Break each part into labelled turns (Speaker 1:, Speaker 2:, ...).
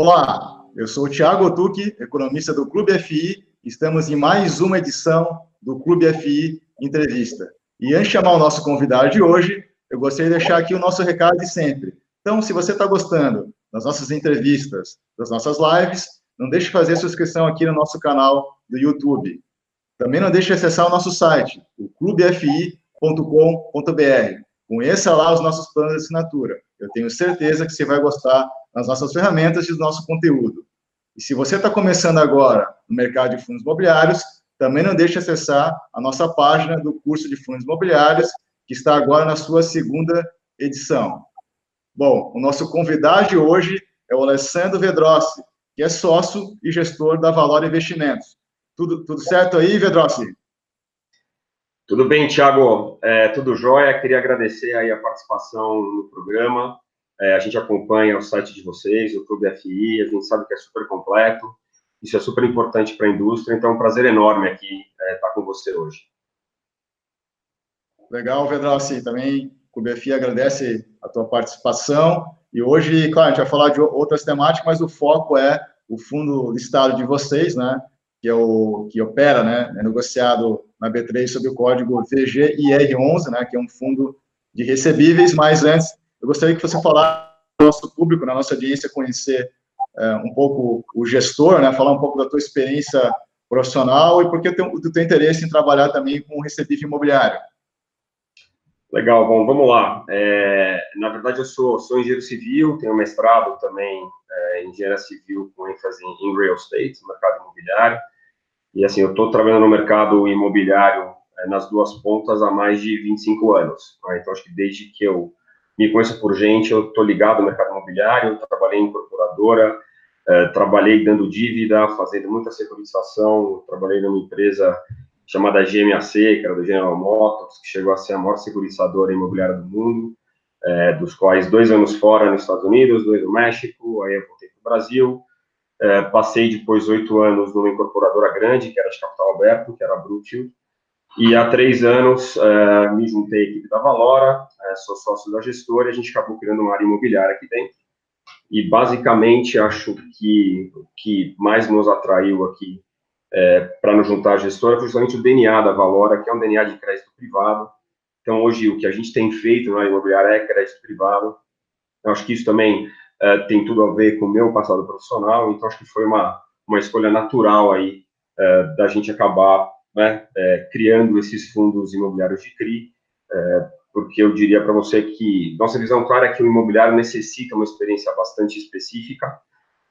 Speaker 1: Olá, eu sou o Thiago Otuki, economista do Clube FI. Estamos em mais uma edição do Clube FI Entrevista. E antes de chamar o nosso convidado de hoje, eu gostaria de deixar aqui o nosso recado de sempre. Então, se você está gostando das nossas entrevistas, das nossas lives, não deixe de fazer sua inscrição aqui no nosso canal do YouTube. Também não deixe de acessar o nosso site, o clubefi.com.br. Conheça lá os nossos planos de assinatura. Eu tenho certeza que você vai gostar das nossas ferramentas e do nosso conteúdo. E se você está começando agora no mercado de fundos imobiliários, também não deixe de acessar a nossa página do curso de fundos imobiliários, que está agora na sua segunda edição. Bom, o nosso convidado de hoje é o Alessandro Vedrossi, que é sócio e gestor da Valor Investimentos. Tudo certo aí, Vedrossi?
Speaker 2: Tudo bem, Thiago. Tudo jóia. Queria agradecer aí a participação no programa. A gente acompanha o site de vocês, o Clube FI, a gente sabe que é super completo. Isso é super importante para a indústria, então é um prazer enorme aqui estar com você hoje.
Speaker 1: Legal, Vedrossi. Também o Clube FI agradece a tua participação. E hoje, claro, a gente vai falar de outras temáticas, mas o foco é o fundo listado de vocês, né? Que é o que opera, né? É negociado na B3 sob o código VGIR11, né? Que é um fundo de recebíveis. Mas antes, eu gostaria que você falasse para o nosso público, na nossa audiência, conhecer um pouco o gestor, né? Falar um pouco da tua experiência profissional e porque do teu interesse em trabalhar também com recebível imobiliário.
Speaker 2: Legal, bom, vamos lá. Na verdade, eu sou engenheiro civil, tenho mestrado também em engenharia civil com ênfase em real estate, mercado imobiliário. E assim, eu estou trabalhando no mercado imobiliário nas duas pontas há mais de 25 anos. Né? Então, acho que desde que eu me conheço por gente, eu estou ligado ao mercado imobiliário, trabalhei em incorporadora, trabalhei dando dívida, fazendo muita securitização, trabalhei numa empresa chamada GMAC, que era do General Motors, que chegou a ser a maior securitizadora imobiliária do mundo, dos quais 2 anos fora nos Estados Unidos, 2 no México, aí eu voltei para o Brasil, passei depois 8 anos numa incorporadora grande, que era de capital aberto, que era a Brookfield, e há 3 anos me juntei à equipe da Valora, sou sócio da gestora, e a gente acabou criando uma área imobiliária aqui dentro, e basicamente acho que o que mais nos atraiu aqui para nos juntar à gestora foi justamente o DNA da Valora, que é um DNA de crédito privado. Então, hoje, o que a gente tem feito na área imobiliária é crédito privado. Eu acho que isso também tem tudo a ver com o meu passado profissional, então acho que foi uma escolha natural aí da gente acabar, né, criando esses fundos imobiliários de CRI, porque eu diria para você que nossa visão clara é que o imobiliário necessita uma experiência bastante específica,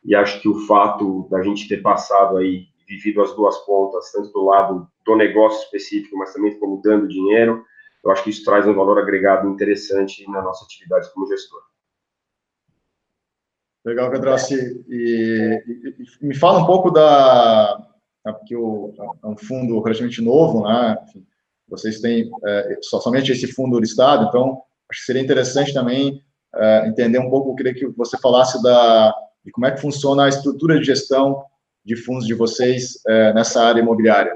Speaker 2: e acho que o fato da gente ter passado aí, vivido as duas pontas, tanto do lado do negócio específico, mas também como dando dinheiro, eu acho que isso traz um valor agregado interessante na nossa atividade como gestor.
Speaker 1: Legal, Vedrossi. E me fala um pouco porque é um fundo relativamente novo, né? Enfim, vocês têm somente esse fundo listado, então acho que seria interessante também entender um pouco, eu queria que você falasse de como é que funciona a estrutura de gestão de fundos de vocês nessa área imobiliária.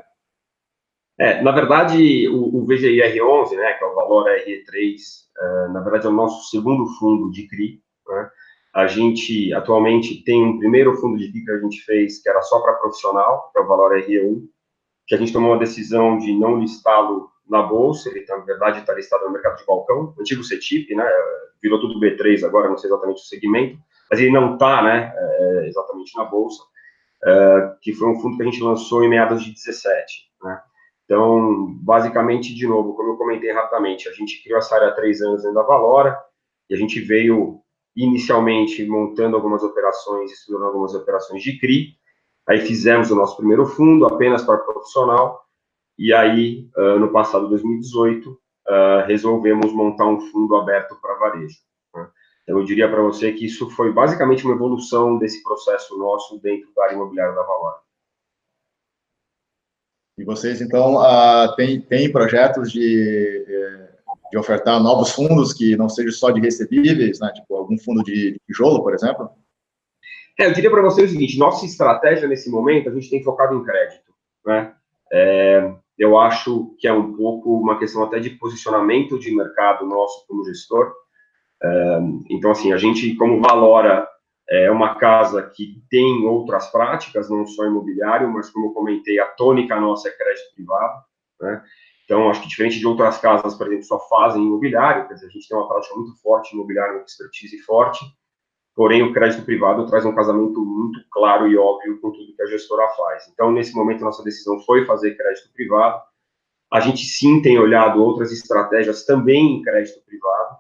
Speaker 2: Na verdade, o VGIR11, né, que é o Valor RE3, na verdade é o nosso segundo fundo de CRI, né? A gente, atualmente, tem um primeiro fundo de CRI que a gente fez, que era só para profissional, que é o Valor RE1, que a gente tomou uma decisão de não listá-lo na bolsa, ele, na verdade, está listado no mercado de balcão, antigo CETIP, né, virou tudo B3 agora, não sei exatamente o segmento, mas ele não está, né, exatamente na bolsa, que foi um fundo que a gente lançou em meados de 17, né. Então, basicamente, de novo, como eu comentei rapidamente, a gente criou essa área há 3 anos dentro da Valora, e a gente veio inicialmente montando algumas operações, estudando algumas operações de CRI, aí fizemos o nosso primeiro fundo, apenas para profissional, e aí, no passado, 2018, resolvemos montar um fundo aberto para varejo, né? Então, eu diria para você que isso foi basicamente uma evolução desse processo nosso dentro da área imobiliária da Valora.
Speaker 1: E vocês, então, têm projetos de ofertar novos fundos que não sejam só de recebíveis, né? Tipo algum fundo de tijolo, por exemplo?
Speaker 2: Eu diria para você o seguinte, nossa estratégia nesse momento, a gente tem focado em crédito, né? Eu acho que é um pouco uma questão até de posicionamento de mercado nosso como gestor. Então, assim, a gente, como Valora, é uma casa que tem outras práticas, não só imobiliário, mas, como eu comentei, a tônica nossa é crédito privado, né? Então, acho que diferente de outras casas, por exemplo, só fazem imobiliário, quer dizer, a gente tem uma prática muito forte imobiliário, uma expertise forte, porém, o crédito privado traz um casamento muito claro e óbvio com tudo que a gestora faz. Então, nesse momento, nossa decisão foi fazer crédito privado. A gente, sim, tem olhado outras estratégias também em crédito privado,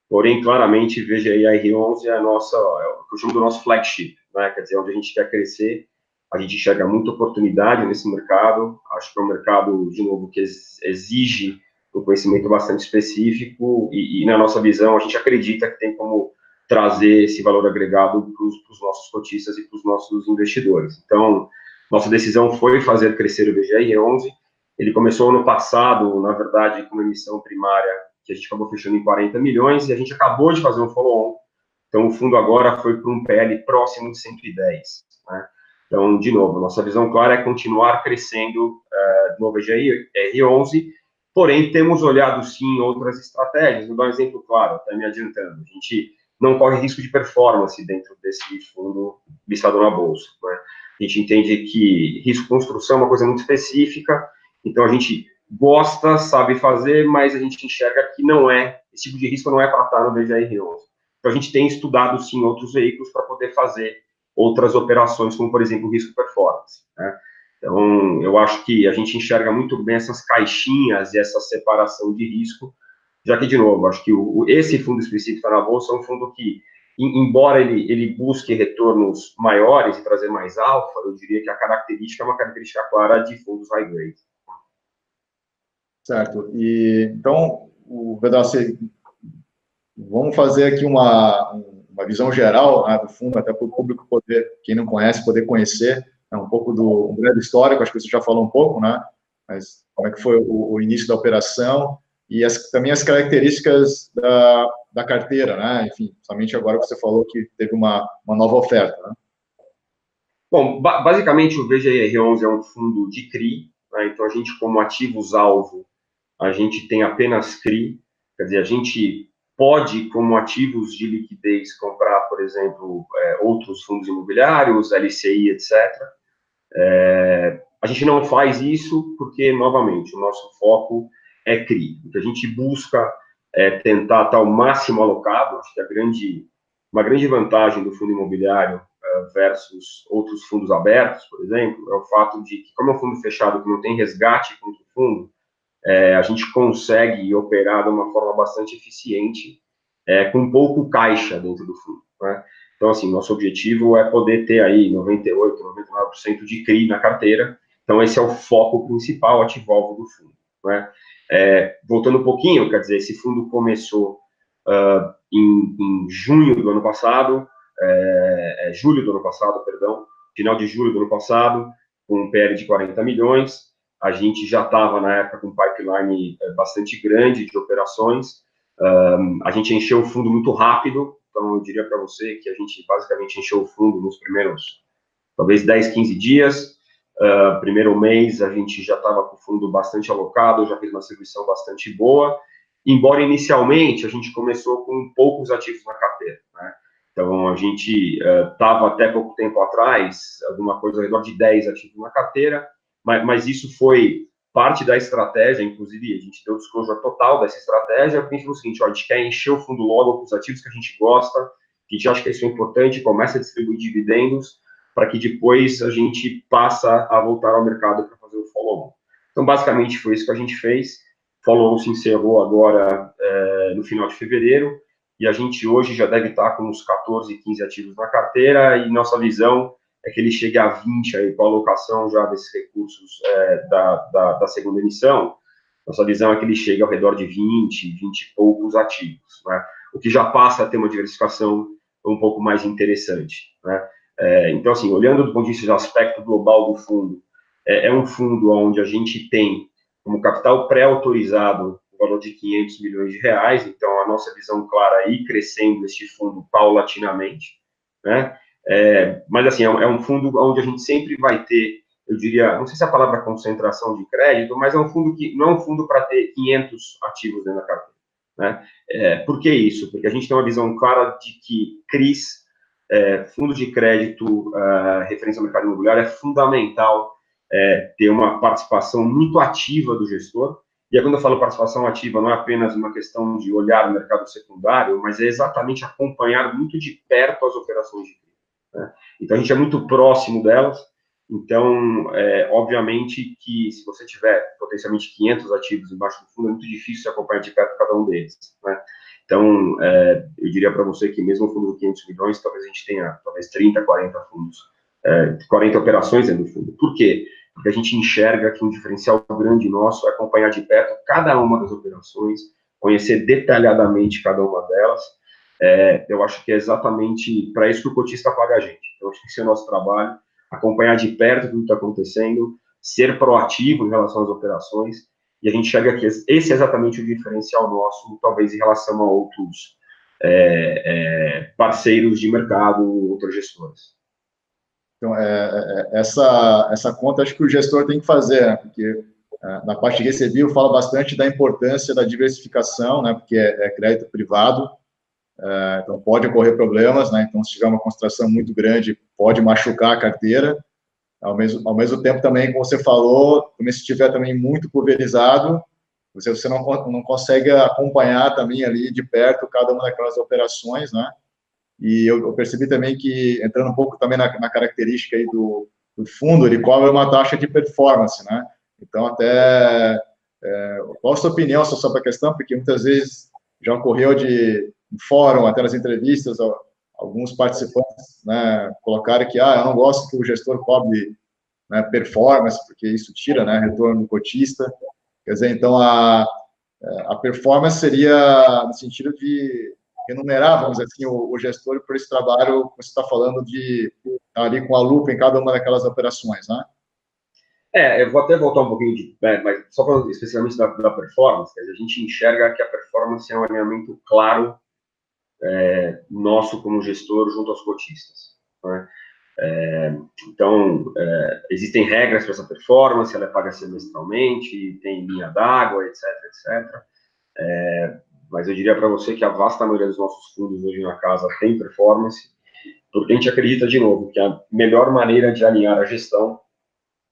Speaker 2: porém, claramente, VGI R11 é a nossa, é o que eu chamo do nosso flagship, né? Quer dizer, onde a gente quer crescer, a gente enxerga muita oportunidade nesse mercado, acho que é um mercado, de novo, que exige um conhecimento bastante específico e, na nossa visão, a gente acredita que tem como trazer esse valor agregado para os nossos cotistas e para os nossos investidores. Então, nossa decisão foi fazer crescer o VGR11. Ele começou ano passado, na verdade, com uma emissão primária que a gente acabou fechando em 40 milhões, e a gente acabou de fazer um follow-on. Então, o fundo agora foi para um PL próximo de 110, né? Então, de novo, nossa visão clara é continuar crescendo no VGI R11, porém, temos olhado, sim, outras estratégias. Vou dar um exemplo claro, até me adiantando. A gente não corre risco de performance dentro desse fundo listado na Bolsa, né? A gente entende que risco de construção é uma coisa muito específica, então a gente gosta, sabe fazer, mas a gente enxerga que não é, esse tipo de risco não é para estar no VGR11. Então a gente tem estudado, sim, outros veículos para poder fazer outras operações, como, por exemplo, o risco performance, né? Então, eu acho que a gente enxerga muito bem essas caixinhas e essa separação de risco, já que, de novo, acho que esse fundo específico na Bolsa é um fundo que, embora ele busque retornos maiores e trazer mais alfa, eu diria que a característica é uma característica clara de fundos high grade.
Speaker 1: Certo. E, então, Vedassi, vamos fazer aqui uma visão geral, né, do fundo, até para o público poder, quem não conhece, poder conhecer, né, um pouco um breve histórico, acho que você já falou um pouco, né? Mas como é que foi o início da operação e também as características da carteira, né? Enfim, somente agora você falou que teve uma nova oferta, né?
Speaker 2: Bom, basicamente o VGR11 é um fundo de CRI, né? Então a gente, como ativos-alvo, a gente tem apenas CRI, quer dizer, a gente pode, como ativos de liquidez, comprar, por exemplo, outros fundos imobiliários, LCI, etc. A gente não faz isso porque, novamente, o nosso foco é CRI. O que a gente busca é tentar estar o máximo alocado. Acho que uma grande vantagem do fundo imobiliário versus outros fundos abertos, por exemplo, é o fato de que, como é um fundo fechado que não tem resgate contra o fundo, a gente consegue operar de uma forma bastante eficiente, com pouco caixa dentro do fundo, né? Então, assim, nosso objetivo é poder ter aí 98%, 99% de CRI na carteira. Então, esse é o foco principal, ativo-alvo do fundo, né? Voltando um pouquinho, quer dizer, esse fundo começou em junho do ano passado, julho do ano passado, perdão, final de julho do ano passado, com um PL de 40 milhões. A gente já estava, na época, com um pipeline bastante grande de operações. A gente encheu o fundo muito rápido, então eu diria para você que a gente basicamente encheu o fundo nos primeiros, talvez 10, 15 dias. Primeiro mês a gente já estava com o fundo bastante alocado, já fez uma distribuição bastante boa, embora inicialmente a gente começou com poucos ativos na carteira, né? Então a gente estava até pouco tempo atrás, alguma coisa ao redor de 10 ativos na carteira, mas isso foi parte da estratégia, inclusive a gente deu disclosure total dessa estratégia, porque a gente falou o seguinte: ó, a gente quer encher o fundo logo com os ativos que a gente gosta, que a gente acha que isso é importante, começa a distribuir dividendos, para que depois a gente passa a voltar ao mercado para fazer o follow-on. Então, basicamente, foi isso que a gente fez. O follow-on se encerrou agora no final de fevereiro, e a gente hoje já deve estar com uns 14, 15 ativos na carteira, e nossa visão é que ele chegue a 20 aí, com a alocação já desses recursos da segunda emissão. Nossa visão é que ele chegue ao redor de 20 e poucos ativos, né? O que já passa a ter uma diversificação um pouco mais interessante, né? Então, assim, olhando do ponto de vista do aspecto global do fundo, é um fundo onde a gente tem como capital pré-autorizado o valor de 500 milhões de reais, então a nossa visão clara é ir crescendo este fundo paulatinamente, né? Mas, assim, é um fundo onde a gente sempre vai ter, eu diria, não sei se é a palavra concentração de crédito, mas é um fundo que não é um fundo para ter 500 ativos dentro da carteira, né? Por que isso? Porque a gente tem uma visão clara de que CRIs fundo de crédito, referência ao mercado imobiliário, é fundamental ter uma participação muito ativa do gestor. E aí, quando eu falo participação ativa, não é apenas uma questão de olhar o mercado secundário, mas é exatamente acompanhar muito de perto as operações de CRI, né? Então, a gente é muito próximo delas. Então, obviamente que se você tiver potencialmente 500 ativos embaixo do fundo, é muito difícil você acompanhar de perto cada um deles, né? Então, eu diria para você que mesmo o fundo de 500 milhões, talvez a gente tenha talvez 30, 40 fundos, 40 operações dentro do fundo. Por quê? Porque a gente enxerga que um diferencial grande nosso é acompanhar de perto cada uma das operações, conhecer detalhadamente cada uma delas. Eu acho que é exatamente para isso que o cotista paga a gente. Eu acho que esse é o nosso trabalho, acompanhar de perto tudo que está acontecendo, ser proativo em relação às operações, e a gente enxerga que esse é exatamente o diferencial nosso, talvez em relação a outros parceiros de mercado, outras gestoras.
Speaker 1: Então, essa conta acho que o gestor tem que fazer, né? Porque na parte de recebível fala bastante da importância da diversificação, né? Porque é crédito privado, então pode ocorrer problemas, né? Então, se tiver uma concentração muito grande, pode machucar a carteira. Ao mesmo tempo também, como você falou, também se estiver também muito pulverizado, você não consegue acompanhar também ali de perto cada uma daquelas operações, né? E eu percebi também que, entrando um pouco também na característica aí do fundo, ele cobra uma taxa de performance, né? Então, até, qual a sua opinião sobre a questão? Porque muitas vezes já ocorreu de, em fórum, até nas entrevistas, alguns participantes, né, colocaram que, eu não gosto que o gestor cobre, né, performance, porque isso tira, né, retorno do cotista. Quer dizer, então, a performance seria no sentido de remunerar, vamos dizer assim, o gestor por esse trabalho que você está falando de estar ali com a lupa em cada uma daquelas operações, né?
Speaker 2: Eu vou até voltar um pouquinho, mas só falando especificamente da performance, quer dizer, a gente enxerga que a performance é um alinhamento claro nosso como gestor junto aos cotistas, né? Então, existem regras para essa performance, ela é paga semestralmente, tem linha d'água, etc, etc. Mas eu diria para você que a vasta maioria dos nossos fundos hoje na casa tem performance, porque a gente acredita, de novo, que a melhor maneira de alinhar a gestão,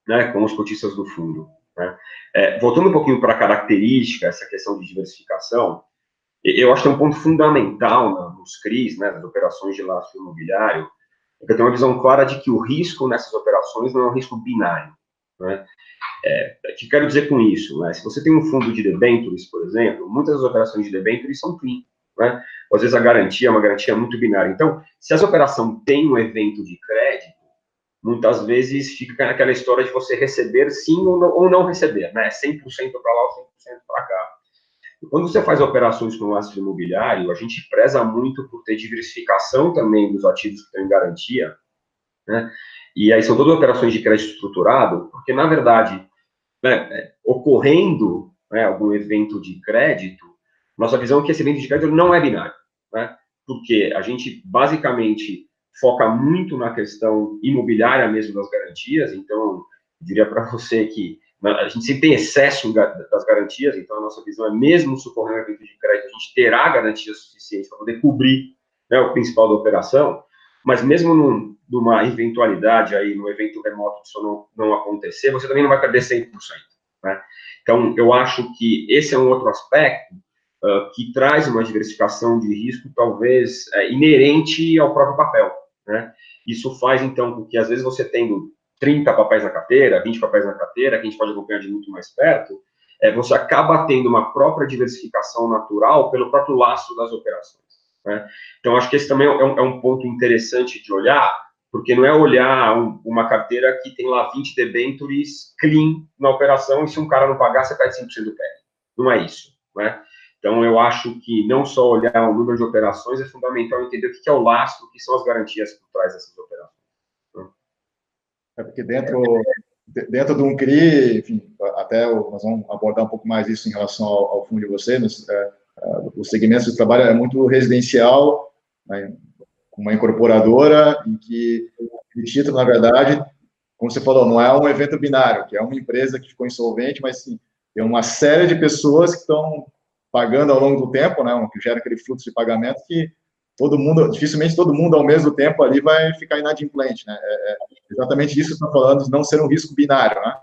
Speaker 2: né, com os cotistas do fundo, né? Voltando um pouquinho para a característica, essa questão de diversificação, eu acho que é um ponto fundamental nos CRIs, né, nas operações de lastro imobiliário, é que eu tenho uma visão clara de que o risco nessas operações não é um risco binário, né? O que quero dizer com isso, né? Se você tem um fundo de debêntures, por exemplo, muitas das operações de debêntures são clean, né? Às vezes a garantia é uma garantia muito binária. Então, se essa operação tem um evento de crédito, muitas vezes fica naquela história de você receber sim ou não receber, né? 100% para lá ou 100% para cá. E quando você faz operações com o lastro imobiliário, a gente preza muito por ter diversificação também dos ativos que estão em garantia, né? E aí são todas operações de crédito estruturado, porque, na verdade, né, ocorrendo, né, algum evento de crédito, nossa visão é que esse evento de crédito não é binário, né? Porque a gente, basicamente, foca muito na questão imobiliária mesmo das garantias, então, eu diria para você que a gente sempre tem excesso das garantias, então a nossa visão é, mesmo se ocorrer um evento de crédito, a gente terá garantia suficiente para poder cobrir, né, o principal da operação, mas mesmo numa eventualidade aí, num evento remoto que isso não acontecer, você também não vai perder 100%, né? Então, eu acho que esse é um outro aspecto que traz uma diversificação de risco, talvez, inerente ao próprio papel, né? Isso faz, então, com que, às vezes, você tendo 30 papéis na carteira, 20 papéis na carteira, que a gente pode acompanhar de muito mais perto, você acaba tendo uma própria diversificação natural pelo próprio lastro das operações, né? Então, acho que esse também é um ponto interessante de olhar, porque não é olhar uma carteira que tem lá 20 debêntures clean na operação e se um cara não pagar, você perde 5% do pé. Não é isso, né? Então, eu acho que não só olhar o número de operações, é fundamental entender o que é o lastro, o que são as garantias por trás dessas operações.
Speaker 1: Porque dentro de um CRI, enfim, até nós vamos abordar um pouco mais isso em relação ao fundo de vocês, o segmento de trabalho é muito residencial, né, uma incorporadora, em que o título, na verdade, como você falou, não é um evento binário, que é uma empresa que ficou insolvente, mas sim, tem uma série de pessoas que estão pagando ao longo do tempo, né, que gera aquele fluxo de pagamento que dificilmente todo mundo ao mesmo tempo ali vai ficar inadimplente, né? Exatamente disso que você está falando, de não ser um risco binário, né?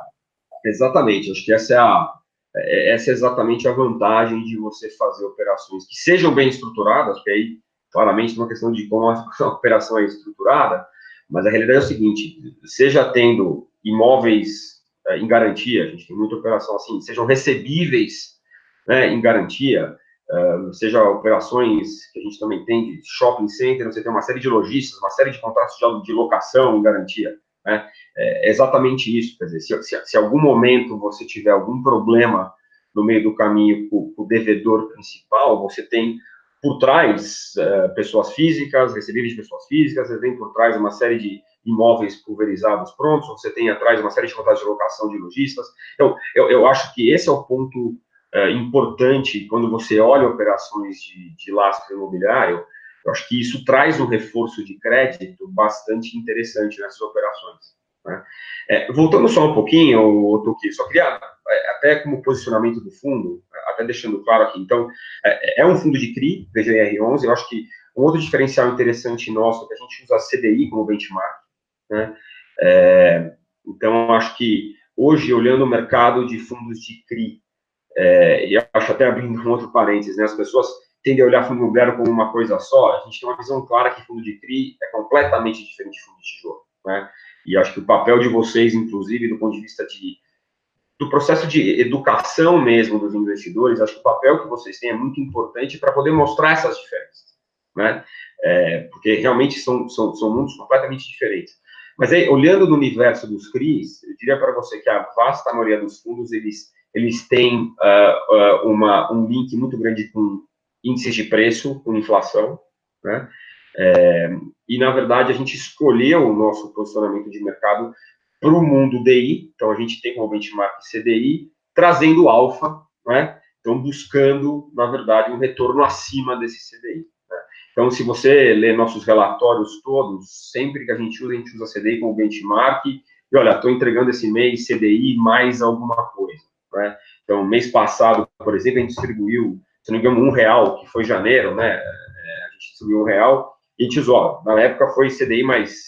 Speaker 2: Exatamente, acho que essa é exatamente a vantagem de você fazer operações que sejam bem estruturadas, que aí, claramente, é uma questão de como a operação é estruturada, mas a realidade é o seguinte, seja tendo imóveis em garantia, a gente tem muita operação assim, sejam recebíveis, né, em garantia, seja operações que a gente também tem de shopping center, você tem uma série de lojistas, uma série de contratos de locação em garantia, né? É exatamente isso, quer dizer, se algum momento você tiver algum problema no meio do caminho com o devedor principal, você tem por trás pessoas físicas, recebíveis de pessoas físicas, você tem por trás uma série de imóveis pulverizados prontos, você tem atrás uma série de contratos de locação de lojistas. Então, eu acho que esse é o ponto importante quando você olha operações de lastro imobiliário. Eu acho que isso traz um reforço de crédito bastante interessante nessas operações, né? Voltando só um pouquinho, Tuki, só queria, até como posicionamento do fundo, até deixando claro aqui, então, é um fundo de CRI, VGR11, eu acho que um outro diferencial interessante nosso é que a gente usa a CDI como benchmark, né? Então, eu acho que hoje, olhando o mercado de fundos de CRI, e acho até abrindo um outro parênteses, né, as pessoas tendem a olhar fundo imobiliário como uma coisa só, a gente tem uma visão clara que fundo de CRI é completamente diferente de fundo de tijolo, né? E acho que o papel de vocês, inclusive, do ponto de vista do processo de educação mesmo dos investidores, acho que o papel que vocês têm é muito importante para poder mostrar essas diferenças, né? Porque realmente são mundos completamente diferentes. Mas aí, olhando no universo dos CRIs, eu diria para você que a vasta maioria dos fundos, eles têm um link muito grande com índices de preço, com inflação, né? E, na verdade, a gente escolheu o nosso posicionamento de mercado para o mundo DI, então a gente tem como benchmark CDI, trazendo alfa, né? Então, buscando, na verdade, um retorno acima desse CDI. Né? Então, se você ler nossos relatórios todos, sempre que a gente usa CDI como benchmark, e olha, estou entregando esse mês CDI mais alguma coisa, né? Então, mês passado, por exemplo, a gente distribuiu, se não me engano, R$1, que foi janeiro, né? A gente distribuiu R$1, e a gente usou, na época foi CDI mais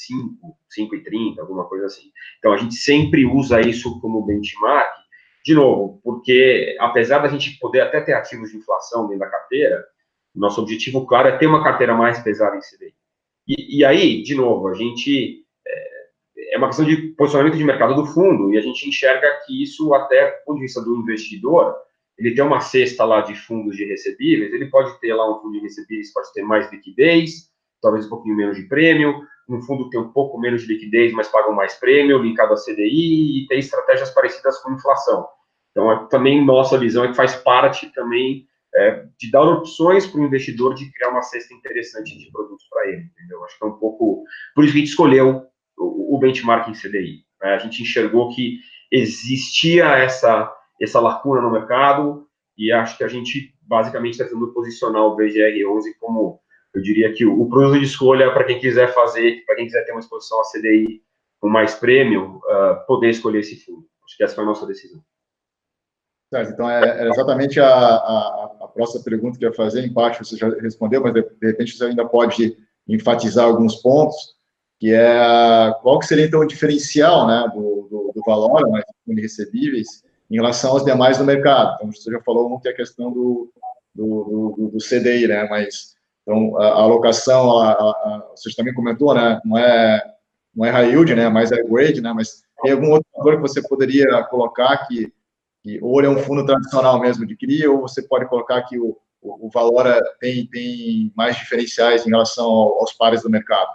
Speaker 2: 5,30, alguma coisa assim. Então, a gente sempre usa isso como benchmark, de novo, porque apesar da gente poder até ter ativos de inflação dentro da carteira, nosso objetivo, claro, é ter uma carteira mais pesada em CDI. E aí, de novo, a gente... É uma questão de posicionamento de mercado do fundo, e a gente enxerga que isso, até do ponto de vista do investidor, ele tem uma cesta lá de fundos de recebíveis, ele pode ter lá um fundo de recebíveis, pode ter mais liquidez, talvez um pouquinho menos de prêmio, um fundo que tem um pouco menos de liquidez, mas paga mais prêmio, linkado a CDI, e tem estratégias parecidas com inflação. Então, também nossa visão é que faz parte também de dar opções para o investidor de criar uma cesta interessante de produtos para ele, entendeu? Acho que é um pouco... Por isso que a gente escolheu o benchmark em CDI. Né? A gente enxergou que existia essa lacuna no mercado, e acho que a gente basicamente está tentando posicionar o VGR11 como, eu diria que o produto de escolha para quem quiser fazer, para quem quiser ter uma exposição a CDI com mais prêmio, poder escolher esse fundo. Acho que essa foi a nossa decisão.
Speaker 1: Certo, então era exatamente a próxima pergunta que eu ia fazer, em parte você já respondeu, mas de repente você ainda pode enfatizar alguns pontos, que é qual que seria então o diferencial, né, do Valora, né, de recebíveis, em relação aos demais do mercado. Então, você já falou ontem a questão do CDI, né, mas então, a alocação, você também comentou, né, não é high yield, né, mas é grade, né, mas tem algum outro valor que você poderia colocar que ou ele é um fundo tradicional mesmo de CRI, ou você pode colocar que o Valora tem mais diferenciais em relação aos pares do mercado?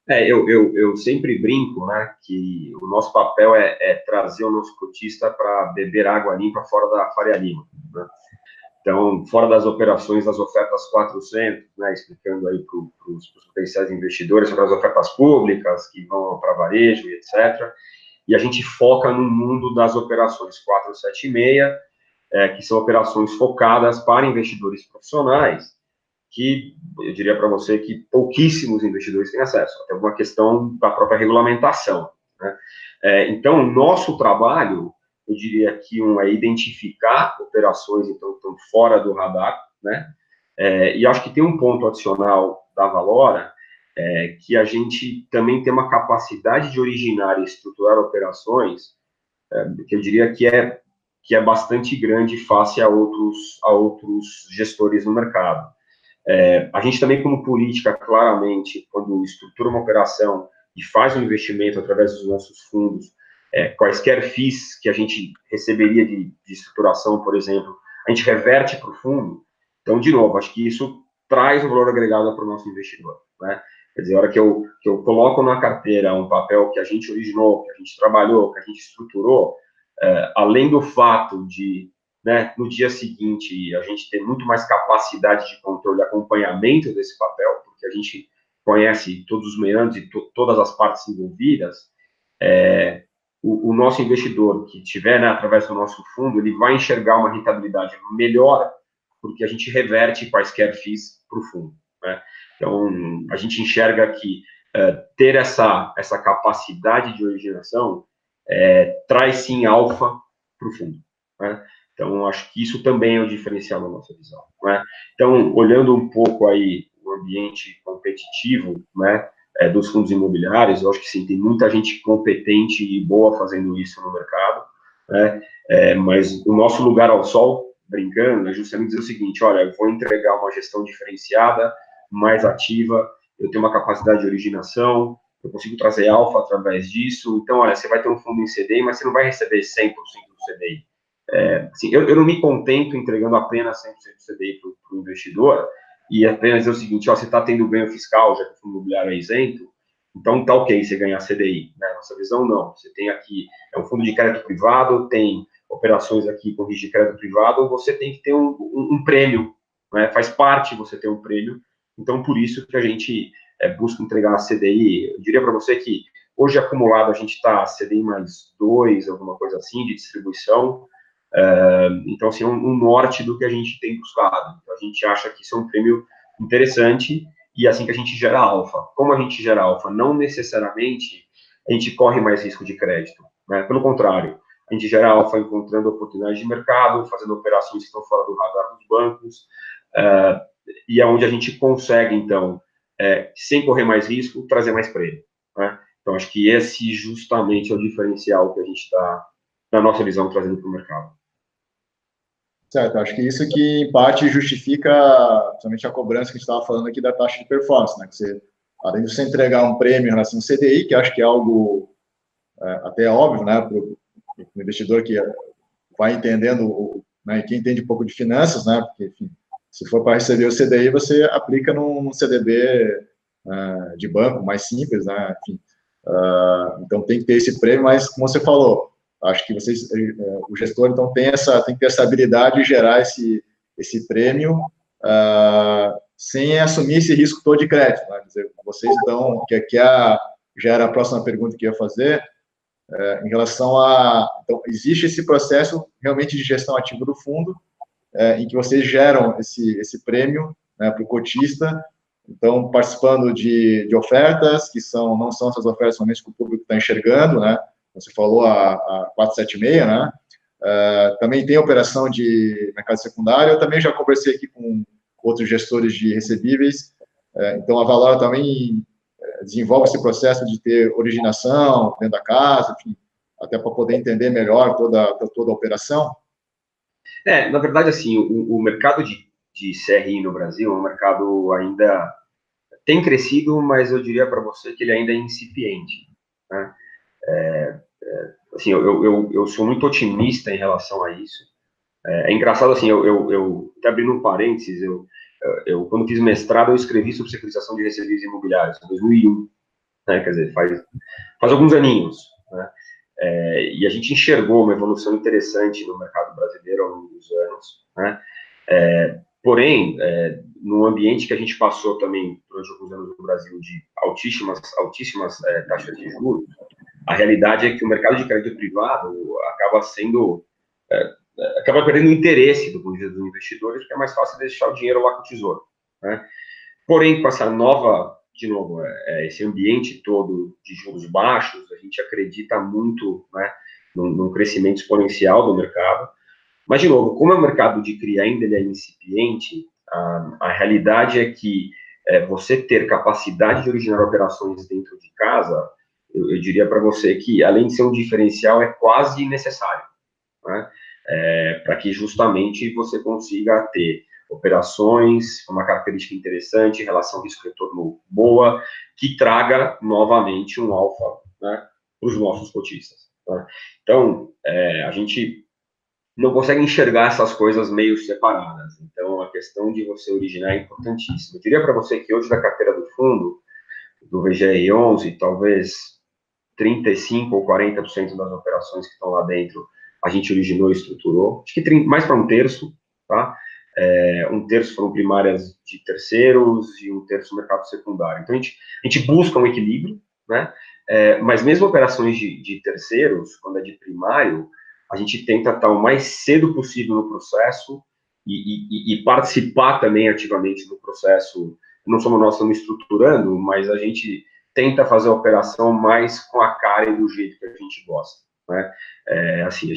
Speaker 2: Eu sempre brinco, né, que o nosso papel é trazer o nosso cotista para beber água limpa fora da Faria Lima, né? Então, fora das operações das ofertas 400, né, explicando aí para os potenciais investidores sobre as ofertas públicas que vão para varejo e etc. E a gente foca no mundo das operações 476, que são operações focadas para investidores profissionais, que eu diria para você que pouquíssimos investidores têm acesso, até uma questão da própria regulamentação, né? Então, nosso trabalho, eu diria que é identificar operações então, que estão fora do radar, né? E acho que tem um ponto adicional da Valora, que a gente também tem uma capacidade de originar e estruturar operações, que eu diria que é bastante grande face a outros gestores no mercado. A gente também, como política, claramente, quando estrutura uma operação e faz um investimento através dos nossos fundos, quaisquer FIIs que a gente receberia de estruturação, por exemplo, a gente reverte para o fundo. Então, de novo, acho que isso traz um valor agregado para o nosso investidor, né? Quer dizer, a hora que eu coloco na carteira um papel que a gente originou, que a gente trabalhou, que a gente estruturou, além do fato de, né, no dia seguinte, a gente ter muito mais capacidade de controle e acompanhamento desse papel, porque a gente conhece todos os meandros e todas as partes envolvidas, o nosso investidor que tiver, né, através do nosso fundo, ele vai enxergar uma rentabilidade melhor, porque a gente reverte quaisquer FIIs para o fundo, né? Então, a gente enxerga que ter essa capacidade de originação traz sim alfa para o fundo, né? Então, acho que isso também é o diferencial da nossa visão, né? Então, olhando um pouco aí o ambiente competitivo, né, dos fundos imobiliários, eu acho que sim, tem muita gente competente e boa fazendo isso no mercado, né? Mas o nosso lugar ao sol, brincando, é justamente dizer o seguinte: olha, eu vou entregar uma gestão diferenciada, mais ativa, eu tenho uma capacidade de originação, eu consigo trazer alfa através disso. Então, olha, você vai ter um fundo em CDI, mas você não vai receber 100% do CDI. Assim, eu não me contento entregando apenas 100% do CDI para o investidor e apenas dizer o seguinte: ó, você está tendo ganho fiscal, já que o fundo imobiliário é isento, então tá ok você ganhar CDI, né? Nossa visão, não. Você tem aqui, um fundo de crédito privado, tem operações aqui com risco de crédito privado, você tem que ter um prêmio, né? Faz parte você ter um prêmio. Então, por isso que a gente busca entregar a CDI. Eu diria para você que hoje, acumulado, a gente está CDI mais 2, alguma coisa assim, de distribuição. Então, assim, um norte do que a gente tem buscado. Então, a gente acha que isso é um prêmio interessante e assim que a gente gera alfa. Como a gente gera alfa? Não necessariamente a gente corre mais risco de crédito, né? Pelo contrário, a gente gera alfa encontrando oportunidades de mercado, fazendo operações que estão fora do radar dos bancos, e é onde a gente consegue, então, sem correr mais risco, trazer mais prêmio, né? Então, acho que esse justamente é o diferencial que a gente está, na nossa visão, trazendo para o mercado.
Speaker 1: Certo, acho que isso que, em parte, justifica somente a cobrança que a gente estava falando aqui da taxa de performance, né? Que você, além de você entregar um prêmio em relação ao CDI, que acho que é algo até óbvio, né, para o investidor que vai entendendo, né, e quem entende um pouco de finanças, né, porque, enfim, se for para receber o CDI, você aplica num CDB de banco mais simples, né, enfim. Então, tem que ter esse prêmio, mas, como você falou, acho que vocês, o gestor, então, tem que ter essa habilidade de gerar esse prêmio sem assumir esse risco todo de crédito, né? Quer dizer, vocês, então, já era a próxima pergunta que eu ia fazer, em relação a... Então, existe esse processo realmente de gestão ativa do fundo, em que vocês geram esse prêmio, né, para o cotista, então, participando de ofertas, que não são essas ofertas somente que o público está enxergando, né? Você falou a 476, né? Também tem operação de mercado secundário, eu também já conversei aqui com outros gestores de recebíveis, então a Valora também desenvolve esse processo de ter originação dentro da casa, enfim, até para poder entender melhor toda a operação.
Speaker 2: Na verdade, assim, o mercado de CRI no Brasil é um mercado ainda tem crescido, mas eu diria para você que ele ainda é incipiente, né? Assim, eu sou muito otimista em relação a isso. É engraçado, assim, eu até abrindo um parênteses, eu quando fiz mestrado, eu escrevi sobre securitização de recebíveis imobiliários, em 2001, né? Quer dizer, faz alguns aninhos, né? E a gente enxergou uma evolução interessante no mercado brasileiro ao longo dos anos, né? Porém, no ambiente que a gente passou também durante alguns anos no Brasil de altíssimas taxas de juros, a realidade é que o mercado de crédito privado acaba perdendo o interesse dos investidores, porque é mais fácil deixar o dinheiro lá com o tesouro, né? Porém, com essa de novo, esse ambiente todo de juros baixos, a gente acredita muito, né, num crescimento exponencial do mercado. Mas, de novo, como é um mercado de CRI ainda ele é incipiente, A realidade é que você ter capacidade de originar operações dentro de casa, eu diria para você que, além de ser um diferencial, é quase necessário, né? Para que justamente você consiga ter operações, uma característica interessante, relação risco-retorno boa, que traga novamente um alfa, né, para os nossos cotistas. Tá? Então, a gente não consegue enxergar essas coisas meio separadas. Então, a questão de você originar é importantíssima. Eu diria para você que hoje, da carteira do fundo, do VGR 11, talvez 35% ou 40% das operações que estão lá dentro, a gente originou e estruturou. Acho que mais para um terço, tá? Um terço foram primárias de terceiros e um terço mercado secundário. Então, a gente busca um equilíbrio, né? Mas mesmo operações de terceiros, quando é de primário, a gente tenta estar o mais cedo possível no processo e participar também ativamente no processo. Não somos nós que estamos estruturando, mas a gente tenta fazer a operação mais com a cara e do jeito que a gente gosta, né? Assim, a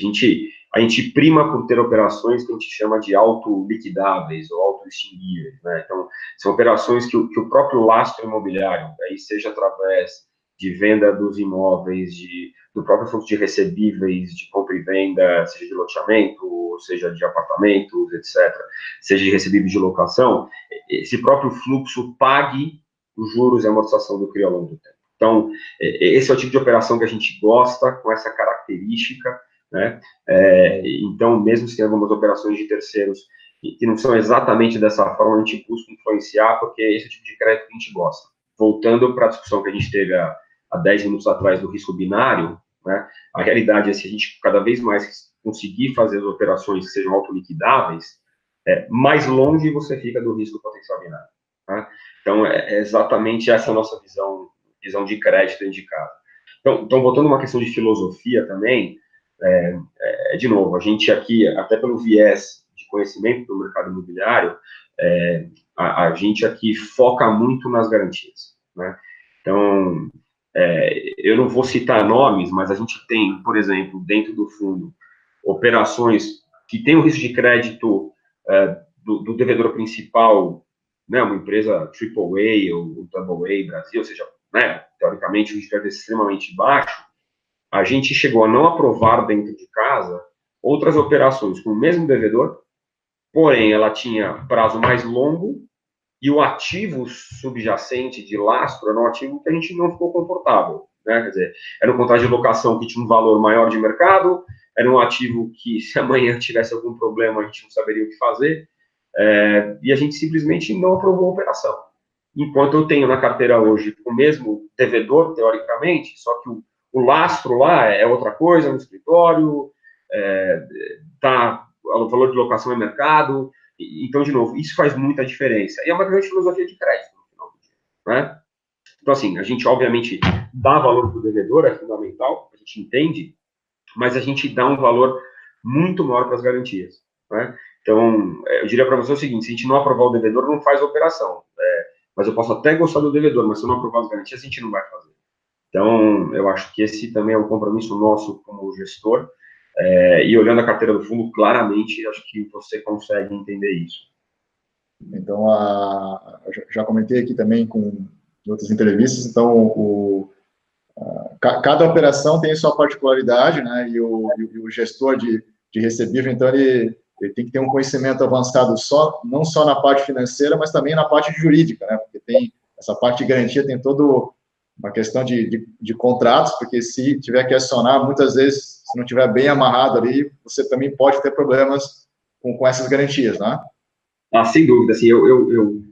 Speaker 2: gente prima por ter operações que a gente chama de auto-liquidáveis ou auto-extinguíveis, né? Então, são operações que o próprio lastro imobiliário, aí seja através de venda dos imóveis, do próprio fluxo de recebíveis, de compra e venda, seja de loteamento, seja de apartamentos, etc., seja de recebíveis de locação, esse próprio fluxo pague os juros e a amortização do CRI ao longo do tempo. Então, esse é o tipo de operação que a gente gosta, com essa característica, né? Então, mesmo se tem algumas operações de terceiros que não são exatamente dessa forma, a gente busca influenciar, porque esse é o tipo de crédito que a gente gosta. Voltando para a discussão que a gente teve há 10 minutos atrás do risco binário, né? A realidade é que se a gente cada vez mais conseguir fazer as operações que sejam autoliquidáveis, mais longe você fica do risco potencial binário. Tá? Então, é exatamente essa nossa visão de crédito dentro de casa. Então, voltando a uma questão de filosofia também, de novo, a gente aqui, até pelo viés de conhecimento do mercado imobiliário, a gente aqui foca muito nas garantias, né? Então, eu não vou citar nomes, mas a gente tem, por exemplo, dentro do fundo, operações que têm o risco de crédito do devedor principal, né, uma empresa AAA ou AA Brasil, ou seja, né, teoricamente o risco é extremamente baixo, a gente chegou a não aprovar dentro de casa outras operações com o mesmo devedor, porém ela tinha prazo mais longo e o ativo subjacente de lastro era um ativo que a gente não ficou confortável, né? Quer dizer, era um contrato de locação que tinha um valor maior de mercado, era um ativo que, se amanhã tivesse algum problema, a gente não saberia o que fazer, e a gente simplesmente não aprovou a operação. Enquanto eu tenho na carteira hoje o mesmo devedor, teoricamente, só que o lastro lá é outra coisa, no escritório, o valor de locação é mercado. Então, de novo, isso faz muita diferença. E é uma grande filosofia de crédito, no final do dia, né? Então, assim, a gente, obviamente, dá valor para o devedor, é fundamental, a gente entende, mas a gente dá um valor muito maior para as garantias, né? Então, eu diria para você o seguinte, se a gente não aprovar o devedor, não faz a operação. Mas eu posso até gostar do devedor, mas se eu não aprovar as garantias, a gente não vai fazer. Então, eu acho que esse também é um compromisso nosso como gestor, e olhando a carteira do fundo, claramente, acho que você consegue entender isso.
Speaker 1: Então, já comentei aqui também em outras entrevistas, então, cada operação tem sua particularidade, né, e o gestor de recebível, então, ele tem que ter um conhecimento avançado não só na parte financeira, mas também na parte jurídica, né, porque tem essa parte de garantia, tem toda uma questão de contratos, porque se tiver que acionar, muitas vezes, se não tiver bem amarrado ali, você também pode ter problemas com essas garantias, né?
Speaker 2: Sem dúvida, assim, eu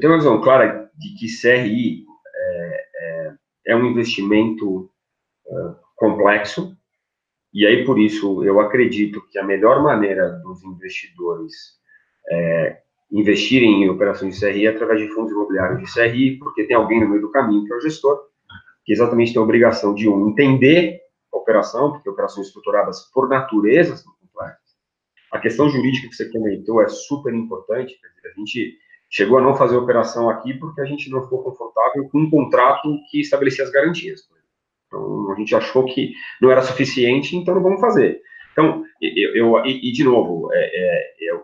Speaker 2: tenho uma visão clara de que CRI é um investimento complexo, e aí, por isso, eu acredito que a melhor maneira dos investidores investirem em operações de CRI é através de fundos imobiliários de CRI, porque tem alguém no meio do caminho, que é o gestor, que exatamente tem a obrigação de, entender a operação, porque operações estruturadas, por natureza, são complexas. A questão jurídica que você comentou é super importante, quer dizer, a gente chegou a não fazer a operação aqui porque a gente não ficou confortável com um contrato que estabelecia as garantias. Então, a gente achou que não era suficiente, então não vamos fazer. Então, de novo,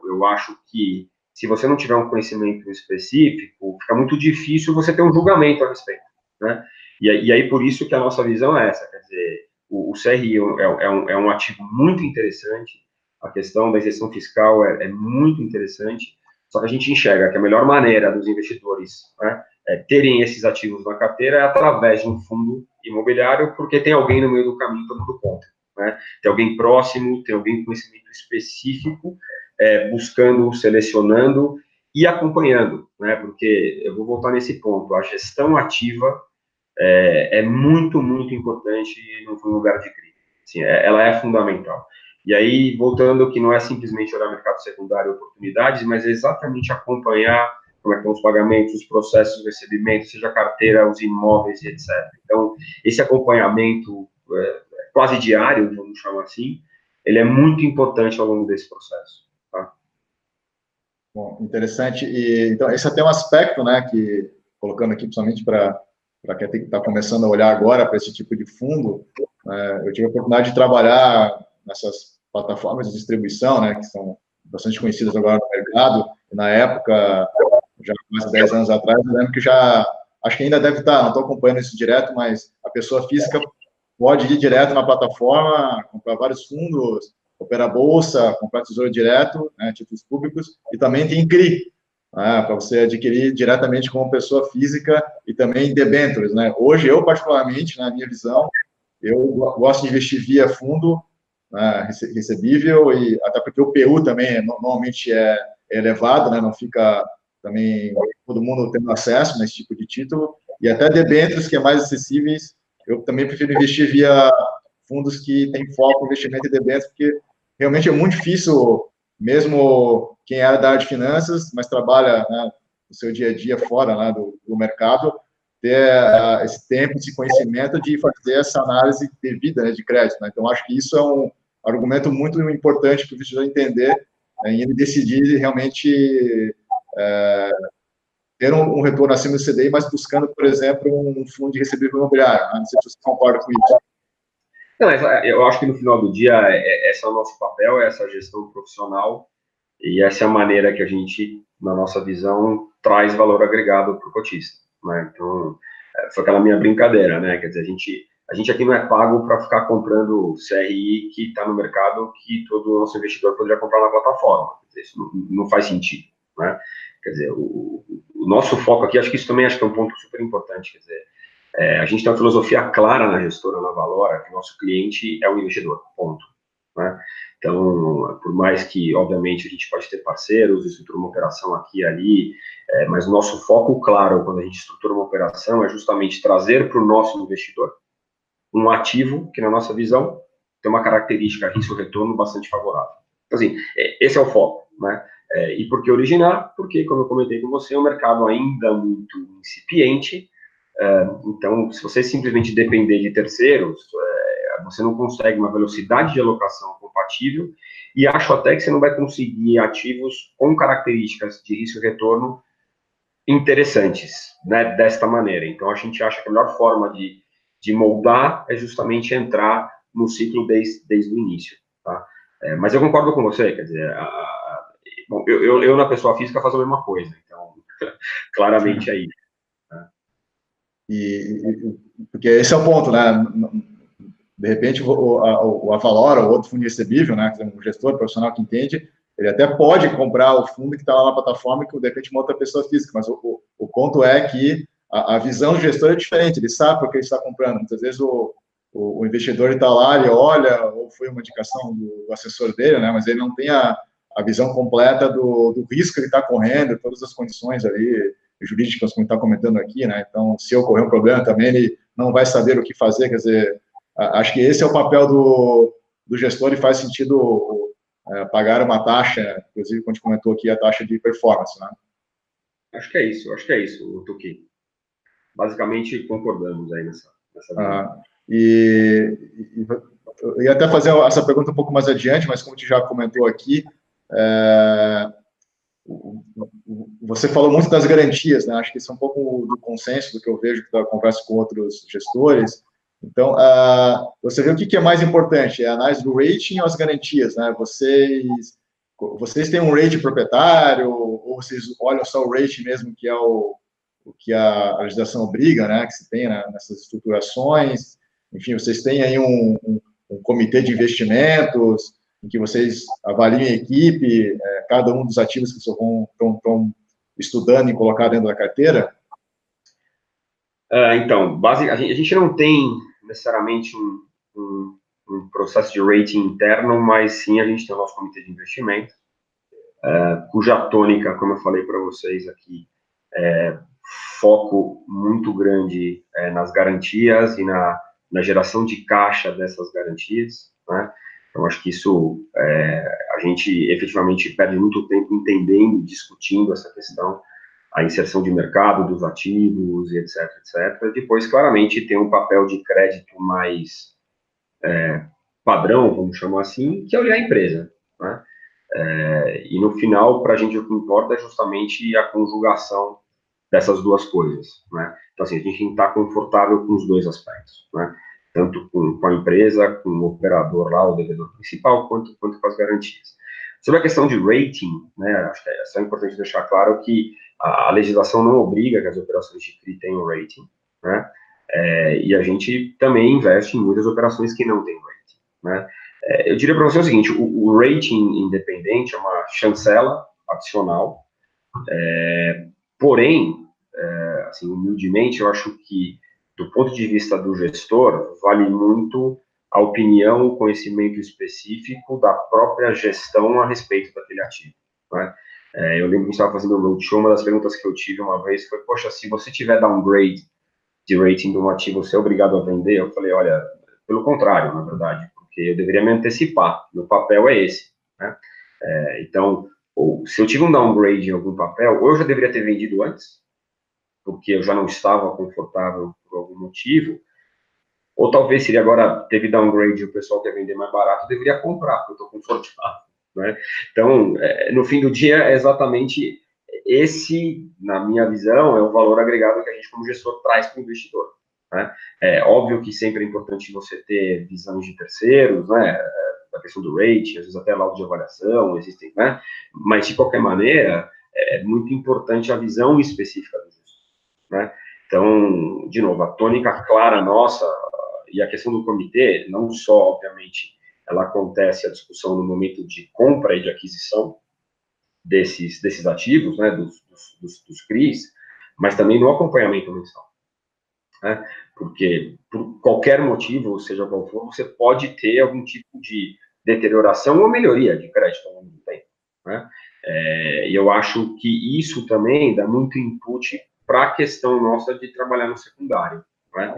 Speaker 2: eu acho que se você não tiver um conhecimento específico, fica muito difícil você ter um julgamento a respeito, né? E aí, por isso que a nossa visão é essa, quer dizer, o CRI é um ativo muito interessante, a questão da isenção fiscal é muito interessante, só que a gente enxerga que a melhor maneira dos investidores, né, terem esses ativos na carteira é através de um fundo imobiliário, porque tem alguém no meio do caminho tomando conta, né? Tem alguém próximo, tem alguém com conhecimento específico, buscando, selecionando e acompanhando, né? Porque eu vou voltar nesse ponto, a gestão ativa é muito, muito importante no lugar de CRI. Assim, ela é fundamental. E aí, voltando, que não é simplesmente olhar mercado secundário e oportunidades, mas é exatamente acompanhar como é que estão os pagamentos, os processos de recebimento, seja a carteira, os imóveis e etc. Então, esse acompanhamento quase diário, vamos chamar assim, ele é muito importante ao longo desse processo. Tá?
Speaker 1: Bom, interessante. E, então, esse é até um aspecto, né, que, colocando aqui, principalmente para quem está começando a olhar agora para esse tipo de fundo, eu tive a oportunidade de trabalhar nessas plataformas de distribuição, né, que são bastante conhecidas agora no mercado, e na época, já mais de 10 anos atrás, eu lembro que acho que ainda deve estar, não estou acompanhando isso direto, mas a pessoa física pode ir direto na plataforma, comprar vários fundos, operar bolsa, comprar tesouro direto, né, títulos públicos, e também tem CRI, para você adquirir diretamente como pessoa física e também debêntures, né? Hoje, eu particularmente, na minha visão, eu gosto de investir via fundo, né, recebível, e até porque o PU também normalmente é elevado, né, não fica também todo mundo tendo acesso nesse tipo de título, e até debêntures que é mais acessíveis, eu também prefiro investir via fundos que têm foco em investimento em debêntures, porque realmente é muito difícil, mesmo quem é da área de finanças, mas trabalha, né, no seu dia a dia fora, né, do mercado, ter esse tempo, esse conhecimento de fazer essa análise devida, né, de crédito. Né? Então, acho que isso é um argumento muito importante para o investidor entender, né, e ele decidir realmente ter um retorno acima do CDI, mas buscando, por exemplo, um fundo de recebível imobiliário. Né? Não sei se você concorda com isso.
Speaker 2: Não, eu acho que no final do dia, esse é o nosso papel, é essa gestão profissional, e essa é a maneira que a gente, na nossa visão, traz valor agregado para o cotista. Né? Então, foi aquela minha brincadeira, né? Quer dizer, a gente aqui não é pago para ficar comprando CRI que está no mercado, que todo nosso investidor poderia comprar na plataforma. Quer dizer, isso não faz sentido, né? Quer dizer, o nosso foco aqui, acho que isso também é um ponto super importante, quer dizer, a gente tem uma filosofia clara na gestora, na Valora, que o nosso cliente é o investidor, ponto. Né? Então, por mais que, obviamente, a gente pode ter parceiros, estrutura uma operação aqui e ali, mas o nosso foco, claro, quando a gente estrutura uma operação, é justamente trazer para o nosso investidor um ativo que, na nossa visão, tem uma característica risco-retorno bastante favorável. Então, assim, esse é o foco, né? E por que originar? Porque, como eu comentei com você, é um mercado ainda muito incipiente. Então, se você simplesmente depender de terceiros, você não consegue uma velocidade de alocação compatível, e acho até que você não vai conseguir ativos com características de risco-retorno interessantes, né, desta maneira. Então, a gente acha que a melhor forma de moldar é justamente entrar no ciclo desde o início. Tá? Mas eu concordo com você, quer dizer, bom, eu na pessoa física faço a mesma coisa, então, claramente é isso.
Speaker 1: Porque esse é o ponto, né? De repente, a Valora, ou outro fundo recebível, né? Um gestor profissional que entende, ele até pode comprar o fundo que está lá na plataforma, que de repente uma outra pessoa física, mas o ponto é que a visão do gestor é diferente, ele sabe o que ele está comprando. Muitas vezes o investidor está lá, ele olha, ou foi uma indicação do assessor dele, né? Mas ele não tem a visão completa do risco que ele está correndo, todas as condições ali jurídicas, como está comentando aqui, né? Então, se ocorrer um problema também, ele não vai saber o que fazer, quer dizer, acho que esse é o papel do gestor e faz sentido pagar uma taxa, inclusive, quando a gente comentou aqui, a taxa de performance, né?
Speaker 2: Acho que é isso, Tuqui. Basicamente, concordamos aí nessa
Speaker 1: eu ia até fazer essa pergunta um pouco mais adiante, mas como a gente já comentou aqui, você falou muito das garantias, né? Acho que isso é um pouco do consenso do que eu vejo da conversa com outros gestores. Então, você vê o que é mais importante, é a análise do rating ou as garantias, né? Vocês vocês têm um rating proprietário, ou vocês olham só o rating mesmo, que é o que a legislação obriga, né, que se tem nessas estruturações? Enfim, vocês têm aí um comitê de investimentos, em que vocês avaliam a equipe, cada um dos ativos que vocês estão estudando e colocar dentro da carteira?
Speaker 2: Então, a gente não tem necessariamente um processo de rating interno, mas sim a gente tem o nosso comitê de investimento, cuja tônica, como eu falei para vocês aqui, foco muito grande nas garantias e na geração de caixa dessas garantias, né? Então, acho que isso, a gente efetivamente perde muito tempo entendendo, discutindo essa questão, a inserção de mercado dos ativos, e etc, etc. Depois, claramente, tem um papel de crédito mais padrão, vamos chamar assim, que é olhar a empresa, né? E no final, para a gente, o que importa é justamente a conjugação dessas duas coisas, né? Então, assim, a gente tem que estar confortável com os dois aspectos, né? Tanto com a empresa, com o operador lá, o devedor principal, quanto com as garantias. Sobre a questão de rating, né, acho que é só importante deixar claro que a legislação não obriga que as operações de CRI tenham rating, né? E a gente também investe em muitas operações que não têm rating, né? Eu diria para você o seguinte, o rating independente é uma chancela adicional, porém, assim, humildemente, eu acho que, do ponto de vista do gestor, vale muito a opinião, o conhecimento específico da própria gestão a respeito daquele ativo, né? Eu lembro que a gente estava fazendo um roadshow, uma das perguntas que eu tive uma vez foi, poxa, se você tiver downgrade de rating de um ativo, você é obrigado a vender? Eu falei, olha, pelo contrário, na verdade, porque eu deveria me antecipar, meu papel é esse, né? Então, se eu tive um downgrade em algum papel, ou eu já deveria ter vendido antes, porque eu já não estava confortável por algum motivo, ou talvez se ele agora teve downgrade e o pessoal quer vender mais barato, eu deveria comprar, porque eu estou confortável, né? Então, no fim do dia, é exatamente esse, na minha visão, é o valor agregado que a gente, como gestor, traz para o investidor, né? É óbvio que sempre é importante você ter visões de terceiros, né? Da questão do rating, às vezes até laudo de avaliação, existem, né? Mas, de qualquer maneira, é muito importante a visão específica do gestor, né? Então, de novo, a tônica clara nossa, e a questão do comitê, não só, obviamente, ela acontece a discussão no momento de compra e de aquisição desses ativos, né, dos CRIs, mas também no acompanhamento mensal, né? Porque, por qualquer motivo, seja qual for, você pode ter algum tipo de deterioração ou melhoria de crédito ao longo do tempo, né? E eu acho que isso também dá muito input para a questão nossa de trabalhar no secundário, né?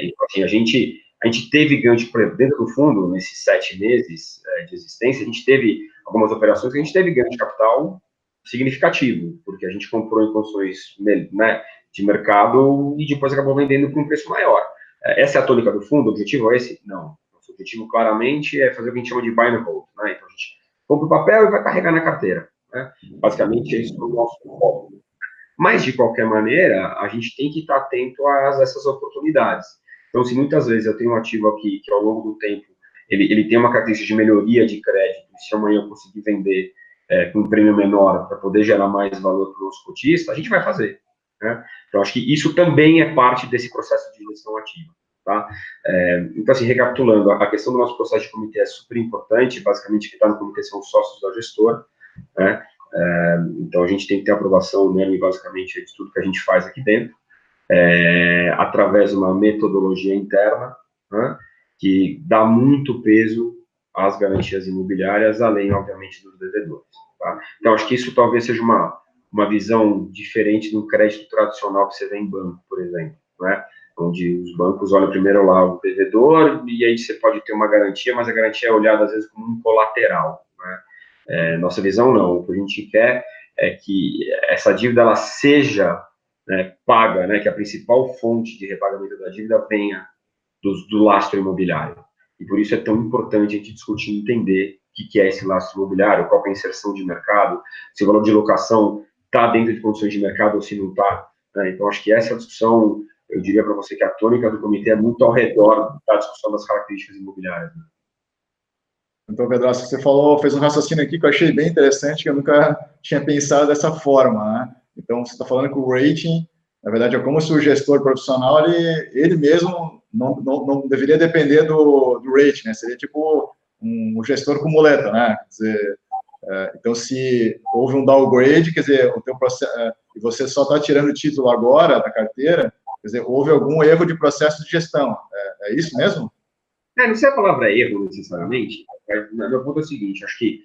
Speaker 2: Então, assim, a gente teve ganho, por exemplo, dentro do fundo, nesses 7 meses de existência, a gente teve algumas operações que a gente teve ganho de capital significativo, porque a gente comprou em condições, né, de mercado e depois acabou vendendo por um preço maior. Essa é a tônica do fundo? O objetivo é esse? Não. Nosso objetivo, claramente, é fazer o que a gente chama de buy and hold, né? Então, a gente compra o papel e vai carregar na carteira, né? Basicamente, esse é o nosso foco. Mas, de qualquer maneira, a gente tem que estar atento a essas oportunidades. Então, se muitas vezes eu tenho um ativo aqui que, ao longo do tempo, ele tem uma característica de melhoria de crédito, e se amanhã eu conseguir vender com um prêmio menor para poder gerar mais valor para o nosso cotista, a gente vai fazer, né? Então, acho que isso também é parte desse processo de gestão ativa, tá? Então, assim, recapitulando, a questão do nosso processo de comitê é super importante. Basicamente, o que está no comitê são os sócios da gestora, né? Então, a gente tem que ter aprovação unânime, basicamente, de tudo que a gente faz aqui dentro, através de uma metodologia interna, né, que dá muito peso às garantias imobiliárias, além, obviamente, dos devedores, tá? Então, acho que isso talvez seja uma visão diferente do crédito tradicional que você vê em banco, por exemplo, né? Onde os bancos olham primeiro lá o devedor, e aí você pode ter uma garantia, mas a garantia é olhada, às vezes, como um colateral, né? Nossa visão não, o que a gente quer é que essa dívida ela seja, né, paga, né, que a principal fonte de repagamento da dívida venha do lastro imobiliário. E por isso é tão importante a gente discutir e entender o que é esse lastro imobiliário, qual é a inserção de mercado, se o valor de locação está dentro de condições de mercado ou se não está, né? Então, acho que essa discussão, eu diria para você que a tônica do comitê é muito ao redor da discussão das características imobiliárias, né?
Speaker 1: Então, Pedrosa, você falou, fez um raciocínio aqui que eu achei bem interessante, que eu nunca tinha pensado dessa forma, né? Então, você está falando que o rating, na verdade, é como se o gestor profissional, ele mesmo não deveria depender do rating, né? Seria tipo um gestor com muleta, né? Quer dizer, então, se houve um downgrade, quer dizer, o teu processo, e você só está tirando o título agora da carteira, quer dizer, houve algum erro de processo de gestão. É isso mesmo?
Speaker 2: Não sei a palavra erro, necessariamente. Meu ponto é o seguinte, acho que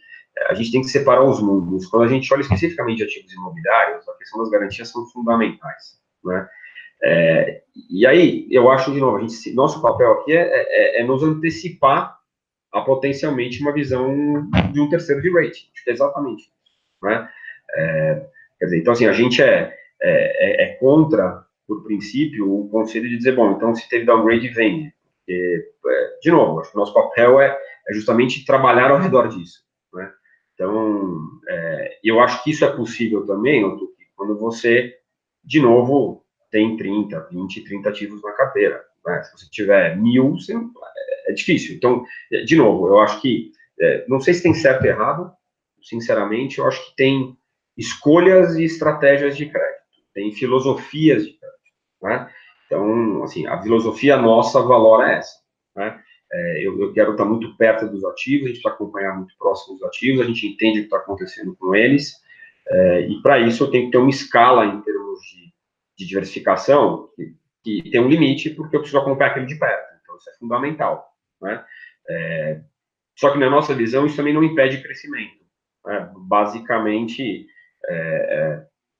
Speaker 2: a gente tem que separar os mundos. Quando a gente olha especificamente de ativos imobiliários, a questão das garantias são fundamentais, né? E aí, eu acho, de novo, nosso papel aqui é nos antecipar a potencialmente uma visão de um terceiro de rating. Exatamente. Né? Quer dizer, então, assim, a gente é contra, por princípio, o conselho de dizer, bom, então, se teve downgrade, vende. Porque, de novo, acho que o nosso papel é justamente trabalhar ao redor disso. Né? Então, eu acho que isso é possível também, quando você, de novo, tem 30, 20, 30 ativos na carteira. Né? Se você tiver 1.000, é difícil. Então, de novo, eu acho que, não sei se tem certo ou errado, sinceramente, eu acho que tem escolhas e estratégias de crédito, tem filosofias de crédito, né? Então, assim, a filosofia nossa valora essa, né? Eu quero estar muito perto dos ativos, a gente precisa acompanhar muito próximo dos ativos, a gente entende o que está acontecendo com eles, e para isso eu tenho que ter uma escala em termos de diversificação que tem um limite, porque eu preciso acompanhar aquele de perto, então isso é fundamental, né? Só que na nossa visão isso também não impede crescimento, né? Basicamente,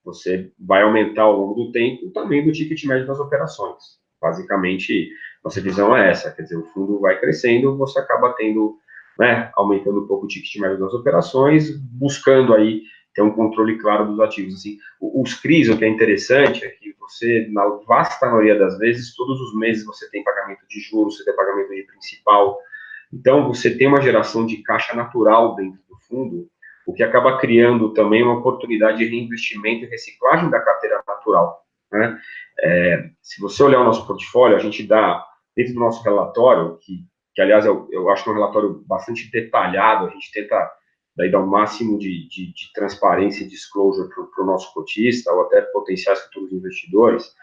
Speaker 2: você vai aumentar ao longo do tempo também do ticket médio das operações. Basicamente, nossa visão é essa, quer dizer, o fundo vai crescendo, você acaba tendo, né, aumentando um pouco o ticket médio das operações, buscando aí ter um controle claro dos ativos. Assim, os CRIs, o que é interessante é que você, na vasta maioria das vezes, todos os meses você tem pagamento de juros, você tem pagamento de principal, então você tem uma geração de caixa natural dentro do fundo, o que acaba criando também uma oportunidade de reinvestimento e reciclagem da carteira natural, né? Se você olhar o nosso portfólio, a gente dá, dentro do nosso relatório, que aliás, eu acho que é um relatório bastante detalhado, a gente tenta daí dar o máximo de transparência e disclosure para o nosso cotista, ou até potenciais futuros investidores,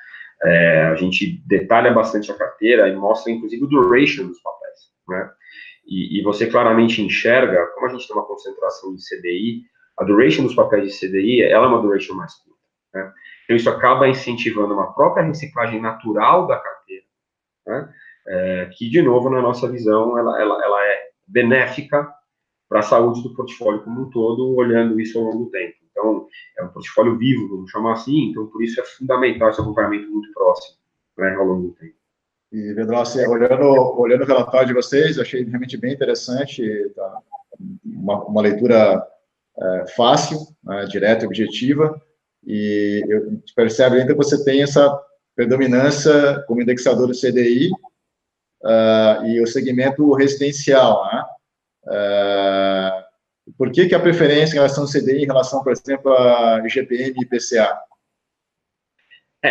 Speaker 2: a gente detalha bastante a carteira e mostra, inclusive, o duration dos papéis, né? E você claramente enxerga, como a gente tem uma concentração de CDI, a duration dos papéis de CDI, ela é uma duration mais curta, né? Então, isso acaba incentivando uma própria reciclagem natural da carteira, né? Que, de novo, na nossa visão, ela é benéfica para a saúde do portfólio como um todo, olhando isso ao longo do tempo. Então, é um portfólio vivo, vamos chamar assim, então, por isso é fundamental esse acompanhamento muito próximo, né, ao longo do tempo.
Speaker 1: E, Pedrosa, olhando o relatório de vocês, achei realmente bem interessante, tá? Uma leitura fácil, né, direta e objetiva, e percebe ainda que você tem essa predominância como indexador do CDI e o segmento residencial, né? Por que a preferência em relação ao CDI em relação, por exemplo, a IGPM e IPCA?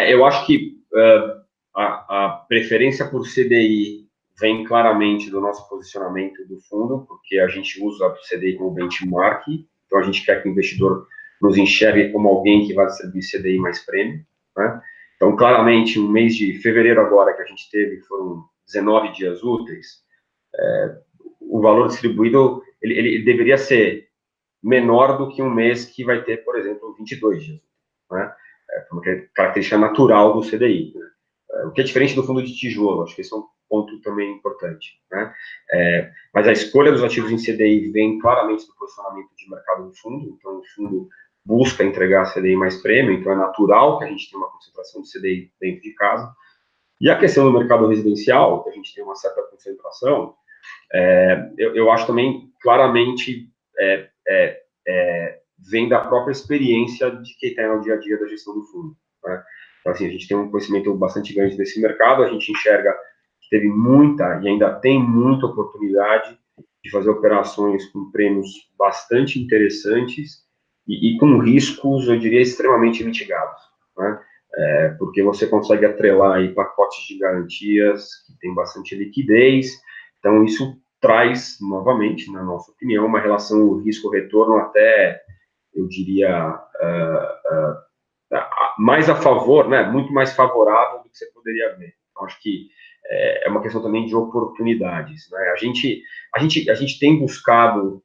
Speaker 2: Eu acho que a preferência por CDI vem claramente do nosso posicionamento do fundo, porque a gente usa o CDI como benchmark, então a gente quer que o investidor nos enxergue como alguém que vai distribuir CDI mais prêmio, né? Então, claramente, no mês de fevereiro agora que a gente teve, foram 19 dias úteis, o valor distribuído, ele deveria ser menor do que um mês que vai ter, por exemplo, 22 dias, né? Uma característica natural do CDI, né? O que é diferente do fundo de tijolo, acho que esse é um ponto também importante, né? Mas a escolha dos ativos em CDI vem claramente do posicionamento de mercado do fundo, então o fundo busca entregar CDI mais prêmio, então é natural que a gente tenha uma concentração de CDI dentro de casa. E a questão do mercado residencial, que a gente tem uma certa concentração, eu acho também claramente vem da própria experiência de quem está no dia a dia da gestão do fundo, né? Então, assim, a gente tem um conhecimento bastante grande desse mercado, a gente enxerga que teve muita e ainda tem muita oportunidade de fazer operações com prêmios bastante interessantes e com riscos, eu diria, extremamente mitigados, né? Porque você consegue atrelar aí pacotes de garantias que tem bastante liquidez, então isso traz, novamente, na nossa opinião, uma relação risco-retorno até, eu diria, mais a favor, né, muito mais favorável do que você poderia ver. Então, acho que é uma questão também de oportunidades, né? A gente tem buscado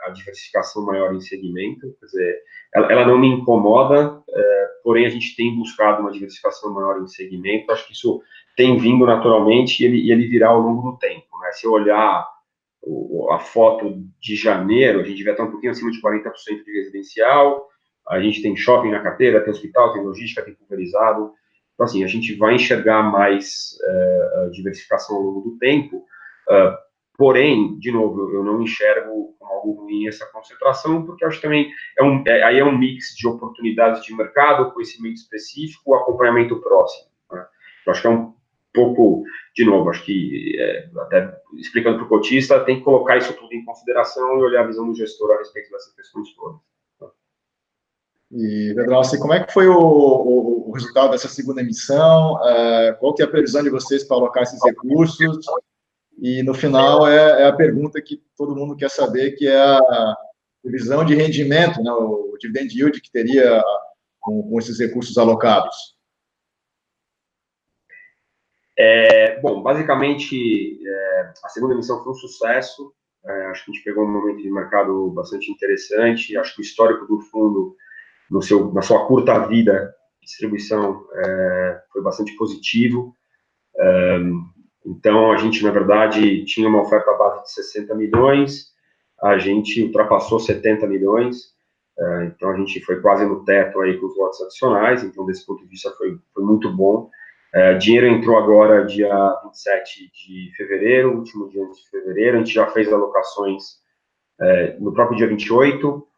Speaker 2: a diversificação maior em segmento, quer dizer, ela não me incomoda, porém a gente tem buscado uma diversificação maior em segmento. Acho que isso tem vindo naturalmente e ele virá ao longo do tempo, né? Se eu olhar a foto de janeiro, a gente vai estar um pouquinho acima de 40% de residencial, a gente tem shopping na carteira, tem hospital, tem logística, tem pulverizado. Então, assim, a gente vai enxergar mais diversificação ao longo do tempo, porém, de novo, eu não enxergo como algo ruim essa concentração, porque eu acho que também aí é um mix de oportunidades de mercado, conhecimento específico, acompanhamento próximo, né? Eu acho que é um pouco, de novo, acho que, até explicando para o cotista, tem que colocar isso tudo em consideração e olhar a visão do gestor a respeito dessas questões todas.
Speaker 1: E, Vedralci, como é que foi o resultado dessa segunda emissão? Qual que é a previsão de vocês para alocar esses recursos? E, no final, é a pergunta que todo mundo quer saber, que é a previsão de rendimento, né, o dividend yield que teria com esses recursos alocados.
Speaker 2: Bom, basicamente, a segunda emissão foi um sucesso. Acho que a gente pegou um momento de mercado bastante interessante. Acho que o histórico do fundo, na sua curta vida de distribuição, foi bastante positivo. Então, a gente, na verdade, tinha uma oferta base de 60 milhões, a gente ultrapassou 70 milhões, então a gente foi quase no teto aí com os lotes adicionais, então, desse ponto de vista, foi muito bom. Dinheiro entrou agora dia 27 de fevereiro, último dia de fevereiro, a gente já fez alocações no próprio dia 28,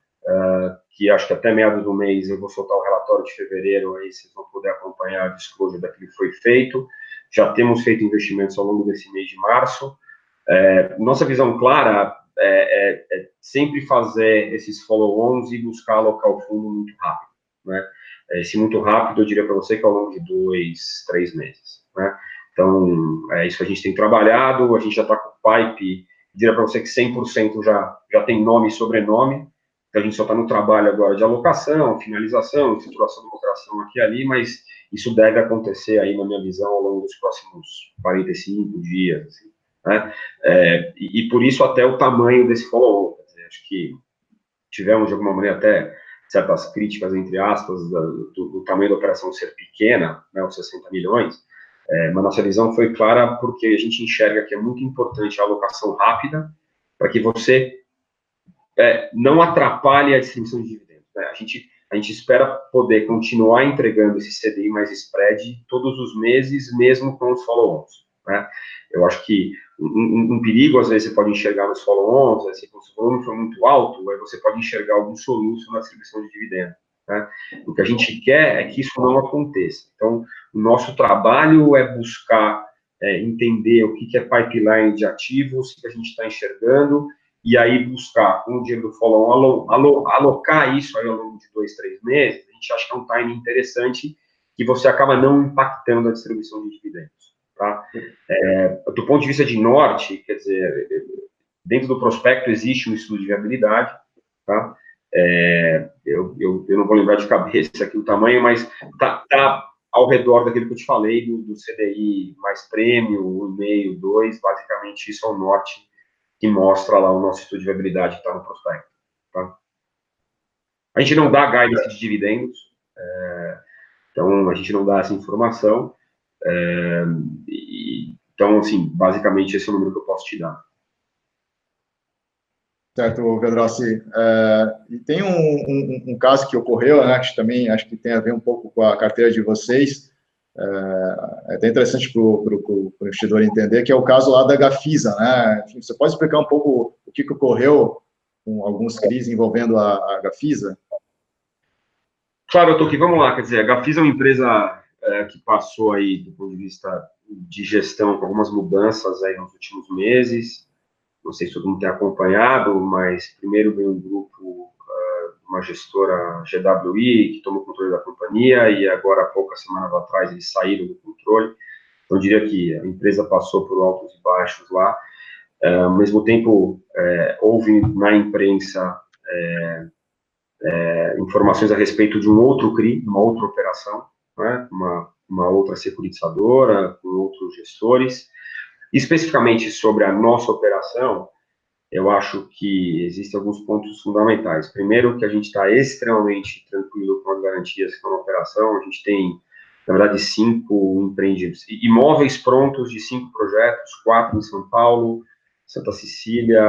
Speaker 2: que acho que até meados do mês eu vou soltar o relatório de fevereiro, aí vocês vão poder acompanhar a disclosure daquilo que foi feito. Já temos feito investimentos ao longo desse mês de março. Nossa visão clara é sempre fazer esses follow-ons e buscar alocar o fundo muito rápido, né? Esse muito rápido, eu diria para você que é ao longo de 2, 3 meses, né? Então, é isso que a gente tem trabalhado, a gente já está com o pipe, diria para você que 100% já tem nome e sobrenome, então a gente só está no trabalho agora de alocação, finalização, estruturação da operação aqui e ali, mas isso deve acontecer aí, na minha visão, ao longo dos próximos 45 dias, assim, né? E por isso até o tamanho desse follow-on. Acho que tivemos, de alguma maneira, até certas críticas, entre aspas, do tamanho da operação ser pequena, né, os 60 milhões, mas nossa visão foi clara porque a gente enxerga que é muito importante a alocação rápida para que você não atrapalhe a distribuição de dividendos, né? A gente espera poder continuar entregando esse CDI mais spread todos os meses, mesmo com os follow-ons, né? Eu acho que um perigo, às vezes, você pode enxergar nos follow-ons, se o volume for muito alto, aí você pode enxergar algum soluço na distribuição de dividendos, né? O que a gente quer é que isso não aconteça. Então, o nosso trabalho é buscar entender o que é pipeline de ativos que a gente está enxergando, e aí buscar, com o dinheiro do follow-on, alocar isso aí ao longo de 2, 3 meses. A gente acha que é um timing interessante que você acaba não impactando a distribuição de dividendos, tá? Do ponto de vista de norte, quer dizer, dentro do prospecto existe um estudo de viabilidade, tá? Eu não vou lembrar de cabeça aqui o tamanho, mas tá ao redor daquilo que eu te falei, do CDI mais prêmio, 1,5, 2, basicamente isso é o norte que mostra lá o nosso estudo de viabilidade que está no prospecto, tá? A gente não dá guidance de dividendos, então a gente não dá essa informação, então, assim, basicamente esse é o número que eu posso te dar.
Speaker 1: Certo, Vedralci. E tem um caso que ocorreu, né, que também acho que tem a ver um pouco com a carteira de vocês, é até interessante para o investidor entender, que é o caso lá da Gafisa, né? Enfim, você pode explicar um pouco o que ocorreu com alguns crises envolvendo a Gafisa?
Speaker 2: Claro, Toki, vamos lá. Quer dizer, a Gafisa é uma empresa que passou aí, do ponto de vista de gestão, com algumas mudanças aí nos últimos meses. Não sei se todo mundo tem acompanhado, mas primeiro veio um grupo, uma gestora GWI, que tomou o controle da companhia, e agora, há poucas semanas atrás, eles saíram do controle. Então, eu diria que a empresa passou por altos e baixos lá. Ao mesmo tempo, houve na imprensa informações a respeito de um outro CRI, uma outra operação, né, uma outra securitizadora, com outros gestores. Especificamente sobre a nossa operação, eu acho que existem alguns pontos fundamentais. Primeiro, que a gente está extremamente tranquilo com as garantias que estão na operação. A gente tem, na verdade, 5 empreendimentos, imóveis prontos de 5 projetos, 4 em São Paulo, Santa Cecília,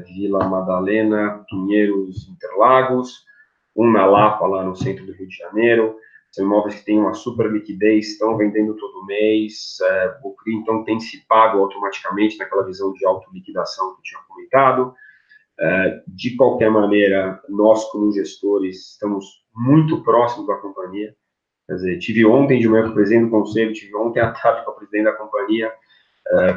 Speaker 2: Vila Madalena, Pinheiros, Interlagos, um na Lapa, lá no centro do Rio de Janeiro. São imóveis que têm uma super liquidez, estão vendendo todo mês, o CRI, então, tem se pago automaticamente naquela visão de autoliquidação que eu tinha comentado. De qualquer maneira, nós, como gestores, estamos muito próximos da companhia. Quer dizer, tive ontem de manhã com o presidente do conselho, tive ontem à tarde com o presidente da companhia,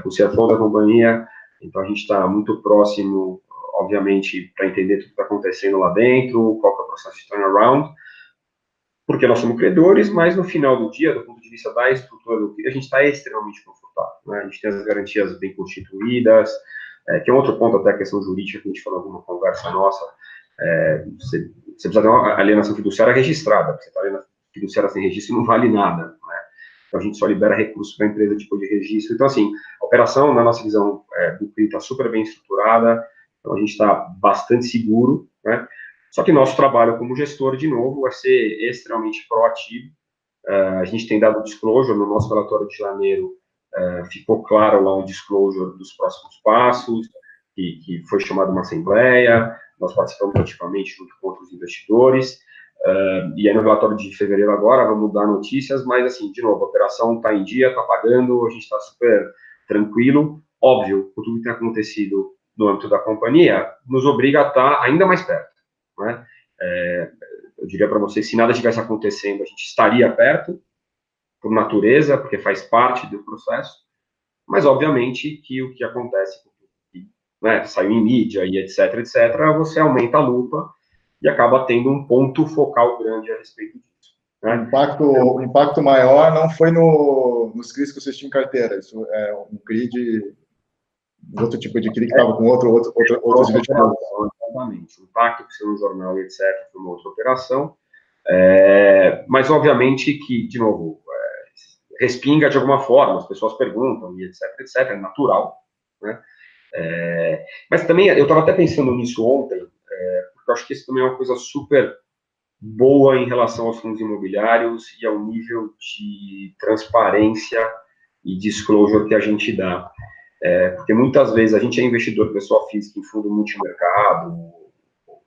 Speaker 2: com o CFO da companhia, então a gente está muito próximo, obviamente, para entender tudo que está acontecendo lá dentro, qual que é o processo de turnaround, porque nós somos credores, mas no final do dia, do ponto de vista da estrutura do CRI, a gente está extremamente confortável, né? A gente tem as garantias bem constituídas, que é um outro ponto até a questão jurídica, que a gente falou em alguma conversa nossa, você precisa ter uma alienação fiduciária registrada, porque você está alienando fiduciária sem registro não vale nada, né? Então a gente só libera recursos para a empresa tipo de registro. Então, assim, a operação, na nossa visão do CRI, está super bem estruturada, então a gente está bastante seguro, né? Só que nosso trabalho como gestor, de novo, vai ser extremamente proativo. A gente tem dado disclosure no nosso relatório de janeiro, ficou claro lá um disclosure dos próximos passos, que foi chamada uma assembleia, nós participamos ativamente junto com outros investidores, e aí no relatório de fevereiro agora vamos dar notícias, mas assim, de novo, a operação está em dia, está pagando, a gente está super tranquilo. Óbvio, com tudo que tem acontecido no âmbito da companhia, nos obriga a estar ainda mais perto, né? Eu diria para vocês, se nada estivesse acontecendo, a gente estaria perto, por natureza, porque faz parte do processo, mas obviamente que o que acontece, né, saiu em mídia e etc, você aumenta a lupa e acaba tendo um ponto focal grande a respeito disso, né?
Speaker 1: O impacto maior não foi nos CRIs que vocês tinham em carteira, isso é um CRI de outro tipo de CRI que estava com outros investidores.
Speaker 2: Exatamente, o impacto que saiu no jornal e etc foi uma outra operação, mas obviamente que, de novo, respinga de alguma forma, as pessoas perguntam e etc, é natural, né? Mas também, eu estava até pensando nisso ontem, porque eu acho que isso também é uma coisa super boa em relação aos fundos imobiliários e ao nível de transparência e disclosure que a gente dá. Porque muitas vezes a gente é investidor, pessoa física em fundo multimercado,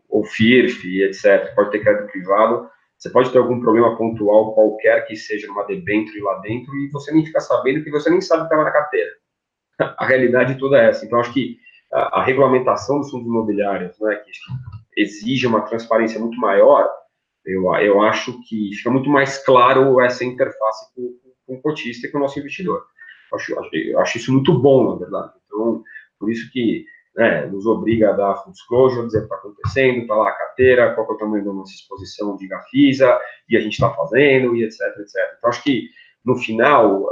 Speaker 2: ou FIRF, etc., pode ter crédito privado, você pode ter algum problema pontual qualquer que seja numa debênture lá dentro e você nem fica sabendo que você nem sabe que estava na carteira. A realidade toda é essa. Então, acho que a regulamentação dos fundos imobiliários, né, que exige uma transparência muito maior, eu acho que fica muito mais claro essa interface com o cotista e com o nosso investidor. Eu acho isso muito bom, na verdade. Então, por isso que nos obriga a dar full disclosure, dizer o que está acontecendo, está lá a carteira, qual é o tamanho da nossa exposição de Gafisa, e a gente está fazendo, e etc. Então, acho que, no final,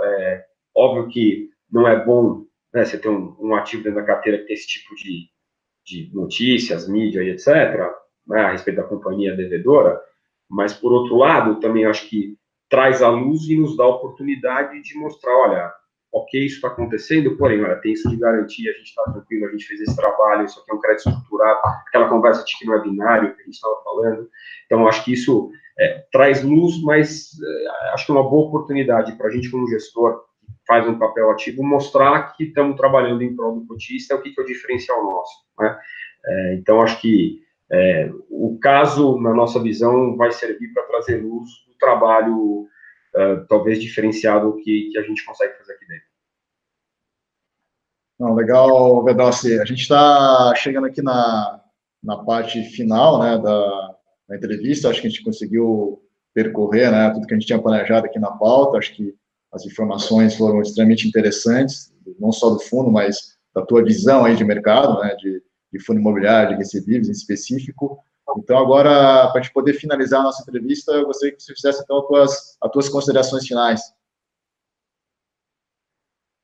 Speaker 2: óbvio que não é bom, né, você ter um ativo dentro da carteira que tem esse tipo de notícias, mídia e etc., né, a respeito da companhia devedora, mas, por outro lado, também acho que traz à luz e nos dá a oportunidade de mostrar, olha, ok, isso está acontecendo, porém, olha, tem isso de garantia, a gente está tranquilo, a gente fez esse trabalho, isso aqui é um crédito estruturado, aquela conversa de que não é binário que a gente estava falando. Então, acho que isso traz luz, mas acho que é uma boa oportunidade para a gente, como gestor, que faz um papel ativo, mostrar que estamos trabalhando em prol do cotista, o que é o diferencial nosso, né? Então, acho que o caso, na nossa visão, vai servir para trazer luz do trabalho talvez diferenciado que a gente consegue fazer aqui dentro.
Speaker 1: Não, legal, Vedossi. A gente está chegando aqui na parte final, né, da entrevista. Acho que a gente conseguiu percorrer, né, tudo que a gente tinha planejado aqui na pauta. Acho que as informações foram extremamente interessantes, não só do fundo, mas da tua visão aí de mercado, né, de fundo imobiliário, de recebíveis em específico. Então, agora, para a gente poder finalizar a nossa entrevista, eu gostaria que você fizesse, então, as tuas considerações finais.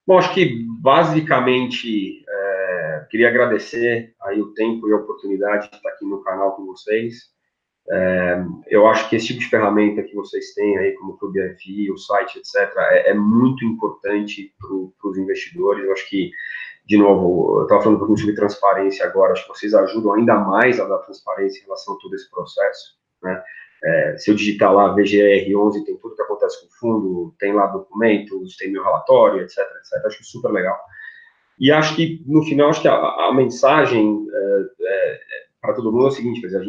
Speaker 2: Bom, acho que, basicamente, Queria agradecer aí o tempo e a oportunidade de estar aqui no canal com vocês. Eu acho que esse tipo de ferramenta que vocês têm aí, como o Clube FI, o site, etc., é muito importante para os investidores. Eu acho que, de novo, eu estava falando um pouquinho sobre transparência agora, acho que vocês ajudam ainda mais a dar transparência em relação a todo esse processo, né? Se eu digitar lá VGR11, tem tudo que acontece com o fundo, tem lá documentos, tem meu relatório, etc., etc., acho que super legal. E acho que, no final, acho que a mensagem para todo mundo é o seguinte, quer dizer,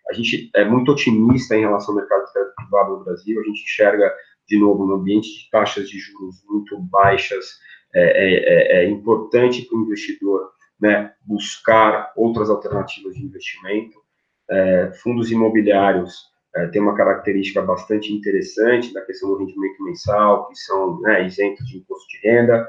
Speaker 2: a gente é muito otimista em relação ao mercado de crédito privado no Brasil, a gente enxerga, de novo, no ambiente de taxas de juros muito baixas, é importante para o investidor, né, buscar outras alternativas de investimento. Fundos imobiliários tem uma característica bastante interessante da questão do rendimento mensal, que são, né, isentos de imposto de renda.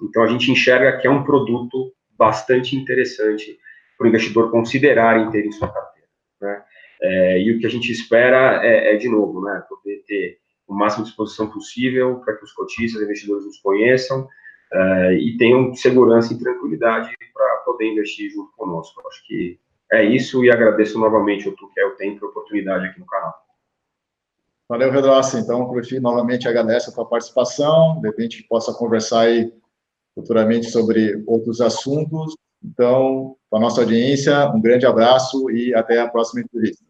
Speaker 2: Então, a gente enxerga que é um produto bastante interessante para o investidor considerar em ter em sua carteira, né? E o que a gente espera de novo, né, poder ter o máximo de exposição possível para que os cotistas e investidores nos conheçam e tenham segurança e tranquilidade para poder investir junto conosco. Eu acho que é isso, e agradeço novamente o Tuquel, o tempo e a oportunidade aqui no canal.
Speaker 1: Valeu, Redrossi. Então, o Profi novamente agradece a tua participação, de repente possa conversar aí futuramente sobre outros assuntos. Então, para a nossa audiência, um grande abraço e até a próxima entrevista.